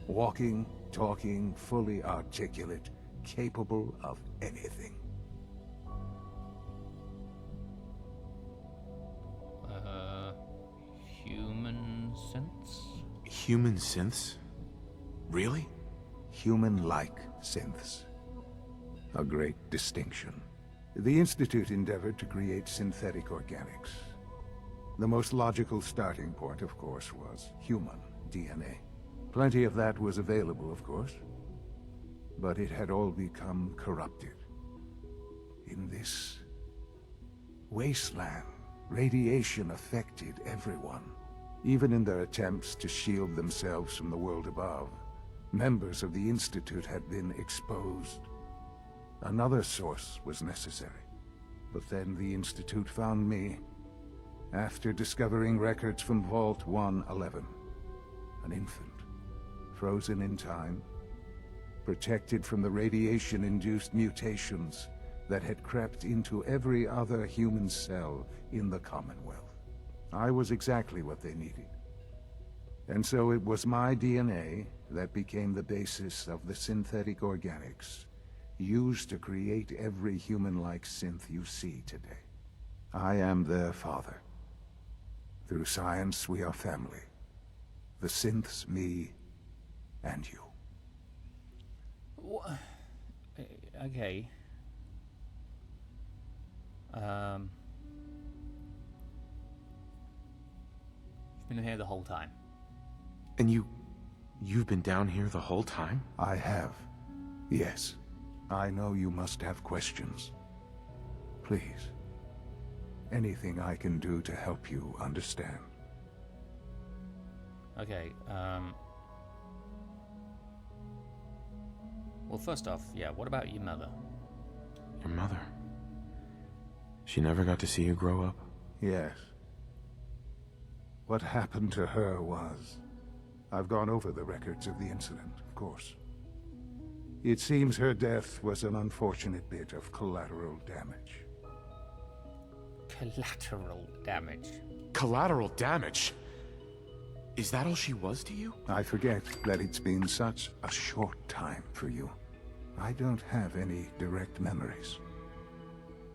Walking, talking, fully articulate, capable of anything. Human synths? Human synths? Really? Human-like synths. A great distinction. The Institute endeavored to create synthetic organics. The most logical starting point, of course, was human DNA. Plenty of that was available, of course. But it had all become corrupted. In this wasteland, radiation affected everyone. Even in their attempts to shield themselves from the world above, members of the Institute had been exposed. Another source was necessary. But then the Institute found me, after discovering records from Vault 111. An infant, frozen in time, protected from the radiation-induced mutations that had crept into every other human cell in the Commonwealth. I was exactly what they needed. And so it was my DNA that became the basis of the synthetic organics used to create every human-like synth you see today. I am their father. Through science, we are family. The synths, me, and you. Okay. You've been here the whole time. And you've been down here the whole time? I have. Yes. I know you must have questions. Please. Anything I can do to help you understand. Okay, Well, first off, yeah, what about your mother? Your mother? She never got to see you grow up? Yes. What happened to her was... I've gone over the records of the incident, of course. It seems her death was an unfortunate bit of collateral damage. Collateral damage? Collateral damage? Is that all she was to you? I forget that it's been such a short time for you. I don't have any direct memories.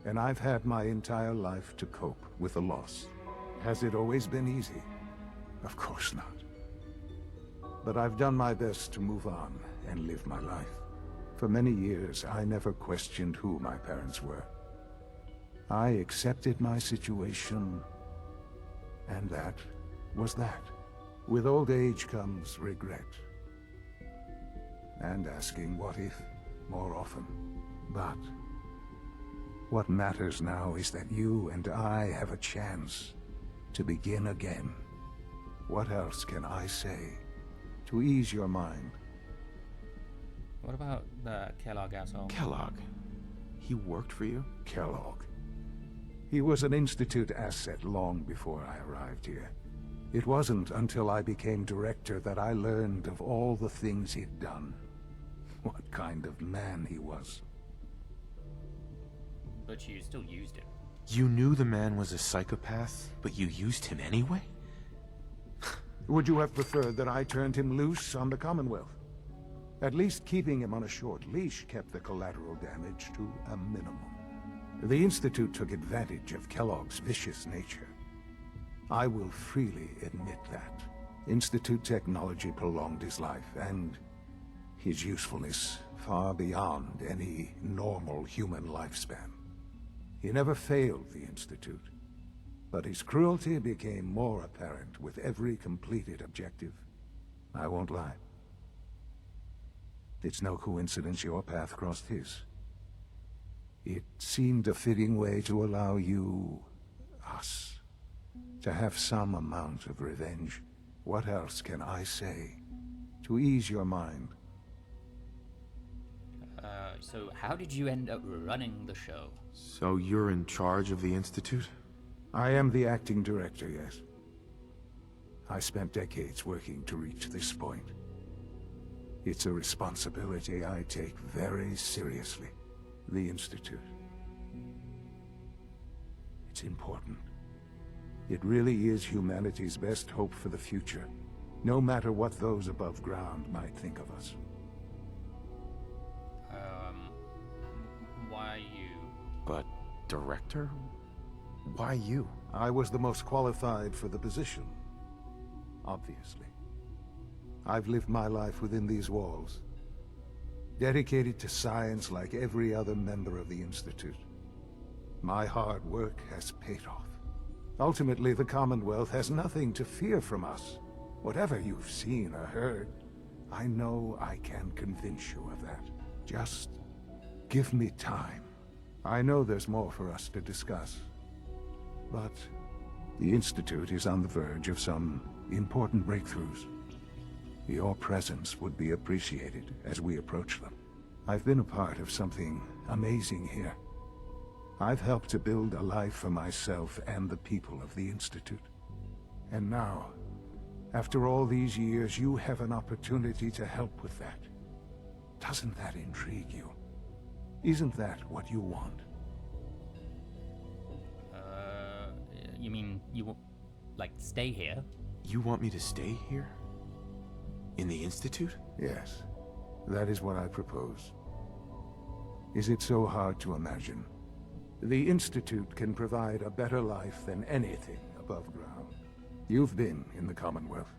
And I've had my entire life to cope with the loss. Has it always been easy? Of course not. But I've done my best to move on and live my life. For many years, I never questioned who my parents were. I accepted my situation, and that was that. With old age comes regret. And asking what if more often. But what matters now is that you and I have a chance to begin again. What else can I say to ease your mind? What about the Kellogg asshole? Kellogg? He worked for you? Kellogg. He was an Institute asset long before I arrived here. It wasn't until I became director that I learned of all the things he'd done. What kind of man he was. But you still used him. You knew the man was a psychopath, but you used him anyway? Would you have preferred that I turned him loose on the Commonwealth? At least keeping him on a short leash kept the collateral damage to a minimum. The Institute took advantage of Kellogg's vicious nature. I will freely admit that. Institute technology prolonged his life, and his usefulness far beyond any normal human lifespan. He never failed the Institute, but his cruelty became more apparent with every completed objective. I won't lie. It's no coincidence your path crossed his. It seemed a fitting way to allow you, us, to have some amount of revenge. What else can I say to ease your mind? So how did you end up running the show? So you're in charge of the Institute? I am the acting director, yes. I spent decades working to reach this point. It's a responsibility I take very seriously. The Institute. It's important. It really is humanity's best hope for the future, no matter what those above ground might think of us. Why you? But director? Why you? I was the most qualified for the position, obviously. I've lived my life within these walls, dedicated to science like every other member of the Institute. My hard work has paid off. Ultimately, the Commonwealth has nothing to fear from us. Whatever you've seen or heard, I know I can convince you of that. Just give me time. I know there's more for us to discuss. But the Institute is on the verge of some important breakthroughs. Your presence would be appreciated as we approach them. I've been a part of something amazing here. I've helped to build a life for myself and the people of the Institute. And now, after all these years, you have an opportunity to help with that. Doesn't that intrigue you? Isn't that what you want? You mean you like stay here? You want me to stay here? In the Institute? Yes, that is what I propose. Is it so hard to imagine? The Institute can provide a better life than anything above ground. You've been in the Commonwealth.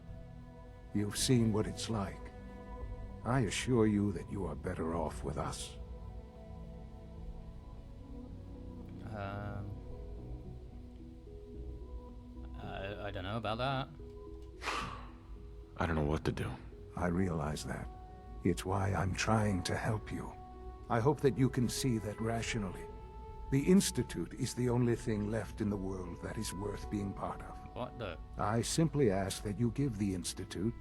You've seen what it's like. I assure you that you are better off with us. I don't know about that. I don't know what to do. I realize that. It's why I'm trying to help you. I hope that you can see that rationally. The Institute is the only thing left in the world that is worth being part of. What the? I simply ask that you give the Institute,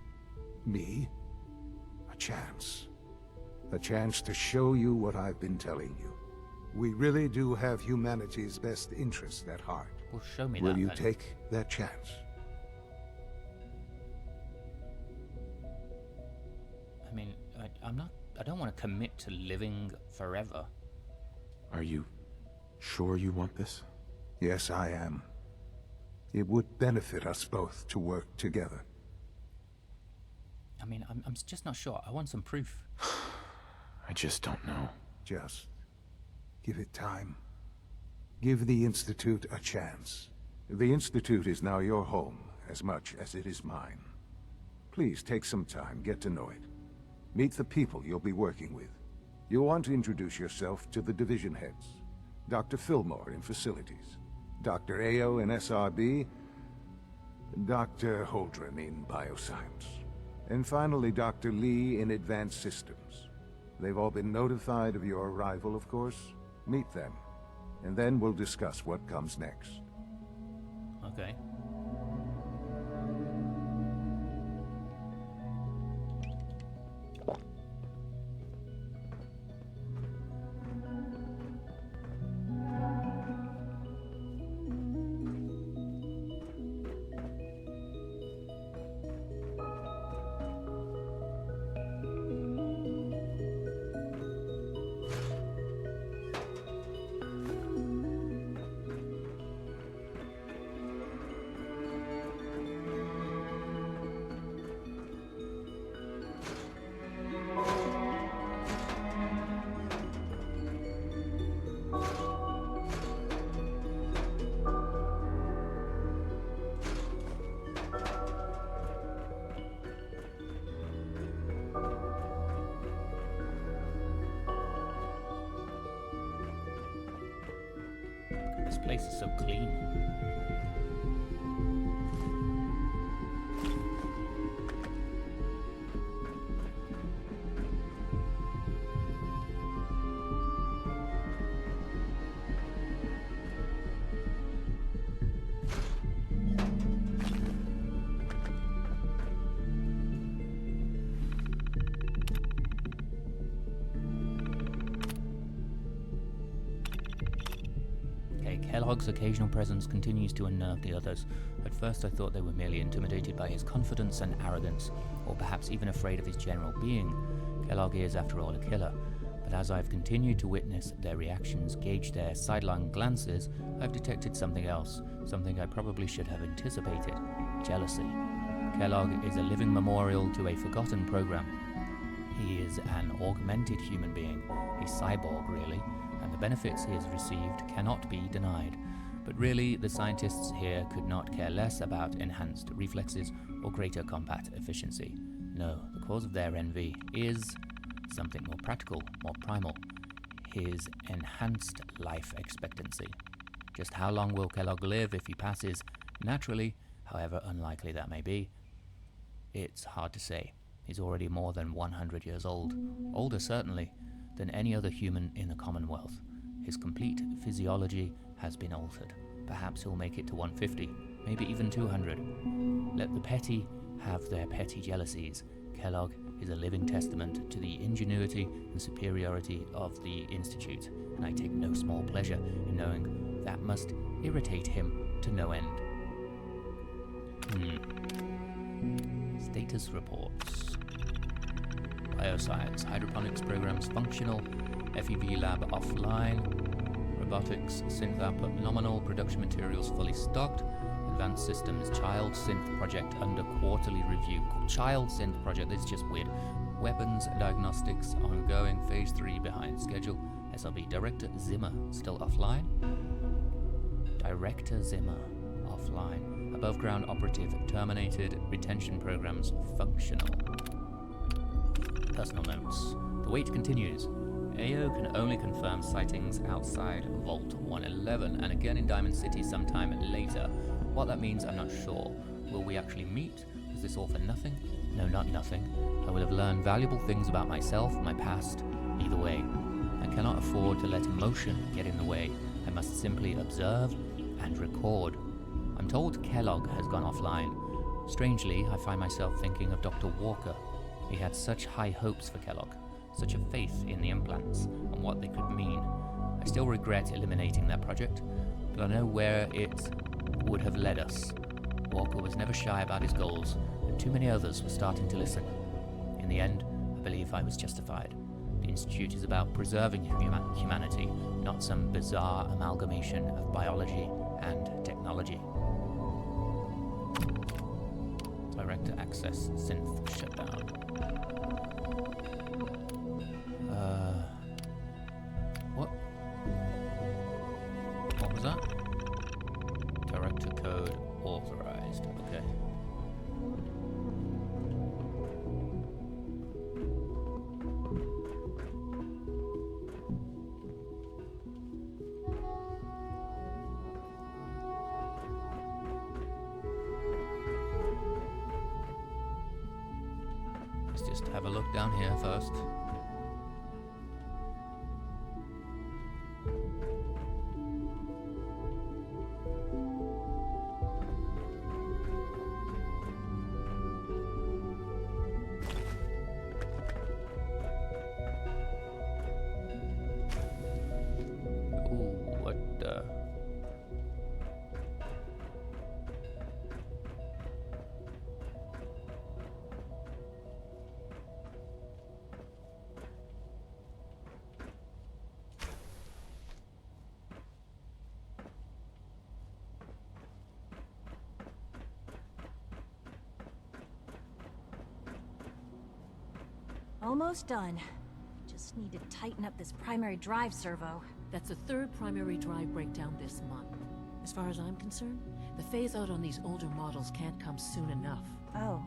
me, a chance. A chance to show you what I've been telling you. We really do have humanity's best interests at heart. Well, show me Will that you then. take that chance? I mean, I don't want to commit to living forever. Are you sure you want this? Yes, I am. It would benefit us both to work together. I mean, I'm just not sure. I want some proof. I just don't know. Just give it time. Give the Institute a chance. The Institute is now your home as much as it is mine. Please take some time, get to know it. Meet the people you'll be working with. You'll want to introduce yourself to the division heads. Dr. Fillmore in Facilities, Dr. Ayo in SRB, Dr. Holdren in Bioscience, and finally Dr. Lee in Advanced Systems. They've all been notified of your arrival, of course. Meet them, and then we'll discuss what comes next. Okay. This place is so clean. Kellogg's occasional presence continues to unnerve the others. At first I thought they were merely intimidated by his confidence and arrogance, or perhaps even afraid of his general being. Kellogg is, after all, a killer. But as I've continued to witness their reactions, gauge their sidelong glances, I've detected something else, something I probably should have anticipated: jealousy. Kellogg is a living memorial to a forgotten program. He is an augmented human being, a cyborg really, and the benefits he has received cannot be denied. But really, the scientists here could not care less about enhanced reflexes or greater combat efficiency. No, the cause of their envy is something more practical, more primal: his enhanced life expectancy. Just how long will Kellogg live if he passes naturally, however unlikely that may be? It's hard to say. He's already more than 100 years old, older certainly than any other human in the Commonwealth. His complete physiology has been altered. Perhaps he'll make it to 150, maybe even 200. Let the petty have their petty jealousies. Kellogg is a living testament to the ingenuity and superiority of the Institute, and I take no small pleasure in knowing that must irritate him to no end. Status reports. Bioscience. Hydroponics programs functional. FEV lab offline. Robotics. Synth output nominal. Production materials fully stocked. Advanced systems. Child synth project under quarterly review. Child synth project. This is just weird. Weapons diagnostics ongoing. Phase 3 behind schedule. SLB. Director Zimmer still offline. Director Zimmer offline. Above ground operative terminated. Retention programs functional. Personal notes. The wait continues. Ayo can only confirm sightings outside Vault 111 and again in Diamond City sometime later. What that means, I'm not sure. Will we actually meet? Was this all for nothing? No, not nothing. I will have learned valuable things about myself, my past. Either way, I cannot afford to let emotion get in the way. I must simply observe and record. I'm told Kellogg has gone offline. Strangely, I find myself thinking of Dr. Walker. He had such high hopes for Kellogg. such a faith in the implants and what they could mean. I still regret eliminating that project, but I know where it would have led us. Walker was never shy about his goals, and too many others were starting to listen. In the end, I believe I was justified. The Institute is about preserving humanity, not some bizarre amalgamation of biology and technology. Director access synth shutdown. What? What was that? Director code authorized. Okay. Let's just have a look down here first. Almost done. Just need to tighten up this primary drive servo. That's the third primary drive breakdown this month. As far as I'm concerned, the phase-out on these older models can't come soon enough. Oh,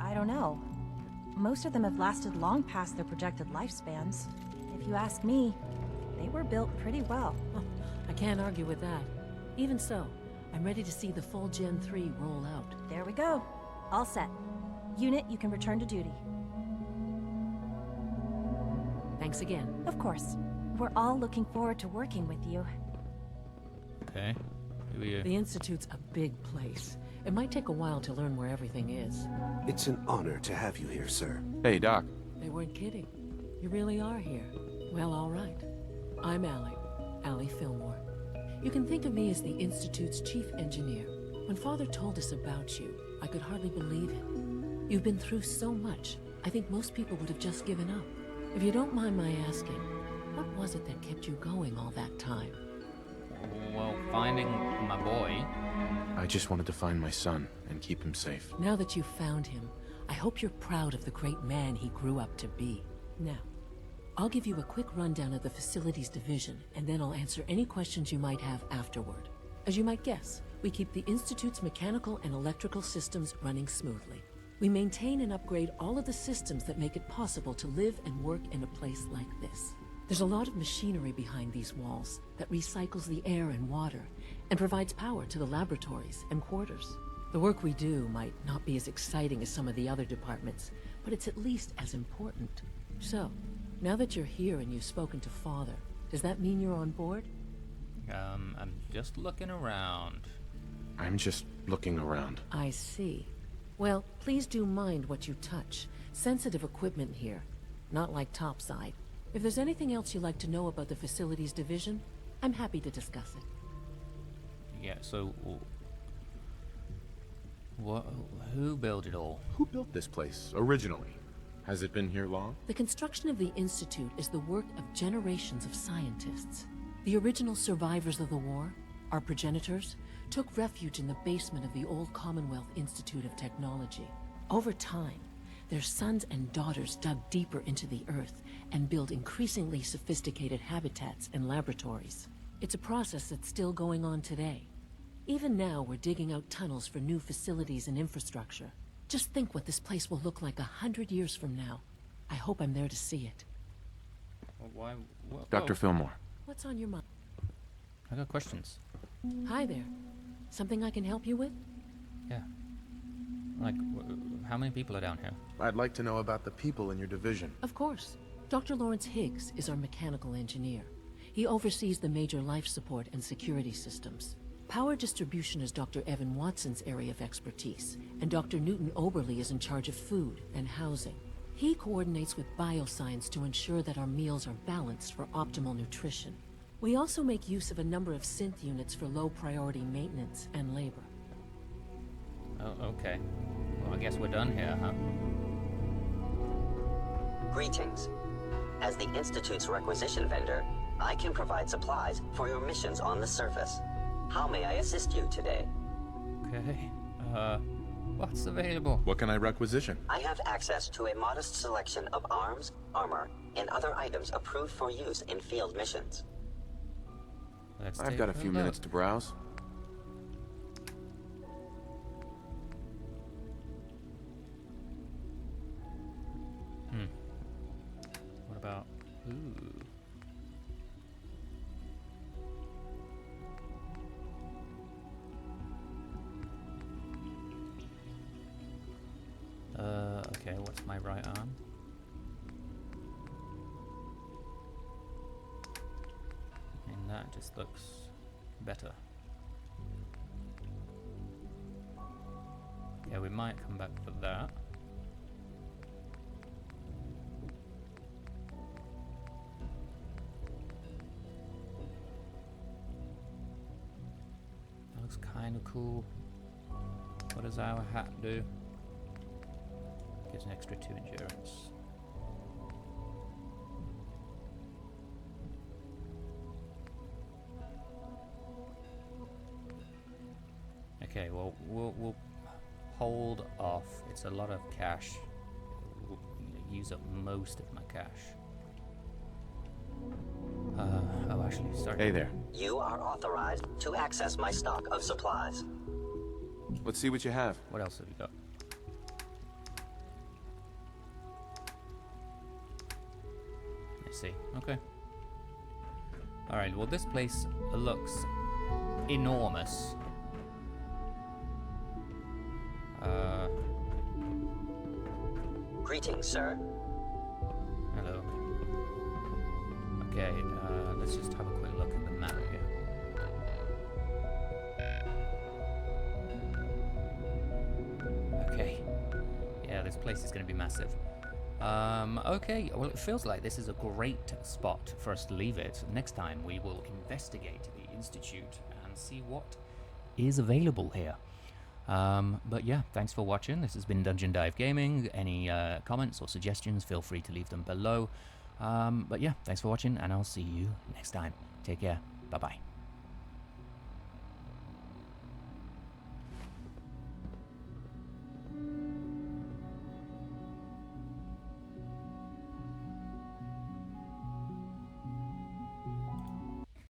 I don't know. Most of them have lasted long past their projected lifespans. If you ask me, they were built pretty well. I can't argue with that. Even so, I'm ready to see the full Gen 3 roll out. There we go. All set. Unit, you can return to duty. Thanks again. Of course. We're all looking forward to working with you. Okay. Who are you? The Institute's a big place. It might take a while to learn where everything is. It's an honor to have you here, sir. Hey, Doc. They weren't kidding. You really are here. Well, all right. I'm Allie Fillmore. You can think of me as the Institute's chief engineer. When Father told us about you, I could hardly believe it. You've been through so much, I think most people would have just given up. If you don't mind my asking, what was it that kept you going all that time? Well, finding my boy. I just wanted to find my son and keep him safe. Now that you've found him, I hope you're proud of the great man he grew up to be. Now, I'll give you a quick rundown of the Facilities Division, and then I'll answer any questions you might have afterward. As you might guess, we keep the Institute's mechanical and electrical systems running smoothly. We maintain and upgrade all of the systems that make it possible to live and work in a place like this. There's a lot of machinery behind these walls that recycles the air and water and provides power to the laboratories and quarters. The work we do might not be as exciting as some of the other departments, but it's at least as important. So, now that you're here and you've spoken to Father, does that mean you're on board? I'm just looking around. I'm just looking around. I see. Well, please do mind what you touch. Sensitive equipment here, not like topside. If there's anything else you'd like to know about the Facilities Division, I'm happy to discuss it. Yeah, so... who built it all? Who built this place, originally? Has it been here long? The construction of the Institute is the work of generations of scientists. The original survivors of the war, our progenitors, took refuge in the basement of the old Commonwealth Institute of Technology. Over time, their sons and daughters dug deeper into the earth and built increasingly sophisticated habitats and laboratories. It's a process that's still going on today. Even now, we're digging out tunnels for new facilities and infrastructure. Just think what this place will look like 100 years from now. I hope I'm there to see it. Well, Dr. Fillmore. What's on your mind? I got questions. Hi there. Something I can help you with? Yeah. Like, how many people are down here? I'd like to know about the people in your division. Of course. Dr. Lawrence Higgs is our mechanical engineer. He oversees the major life support and security systems. Power distribution is Dr. Evan Watson's area of expertise, and Dr. Newton Oberly is in charge of food and housing. He coordinates with bioscience to ensure that our meals are balanced for optimal nutrition. We also make use of a number of synth units for low-priority maintenance and labor. Oh, okay. Well, I guess we're done here, huh? Greetings. As the Institute's requisition vendor, I can provide supplies for your missions on the surface. How may I assist you today? Okay. What's available? What can I requisition? I have access to a modest selection of arms, armor, and other items approved for use in field missions. I've got a few minutes to browse. What about... Ooh. Okay, what's my right arm? And that just looks better. Yeah, we might come back for that. That looks kind of cool. What does our hat do? Gives an extra 2 endurance. Okay, well, we'll hold off. It's a lot of cash. We'll use up most of my cash. Oh, actually, sorry. Hey there. You are authorized to access my stock of supplies. Let's see what you have. What else have you got? I see. Okay. Alright, well, this place looks enormous. Greetings, sir. Hello. Okay, let's just have a quick look at the map here. Okay. Yeah, this place is going to be massive. Okay, well, it feels like this is a great spot for us to leave it. Next time, we will investigate the Institute and see what is available here. But yeah, thanks for watching. This has been Dungeon Dive Gaming. Any comments or suggestions, feel free to leave them below. But yeah, thanks for watching, and I'll see you next time. Take care. Bye-bye.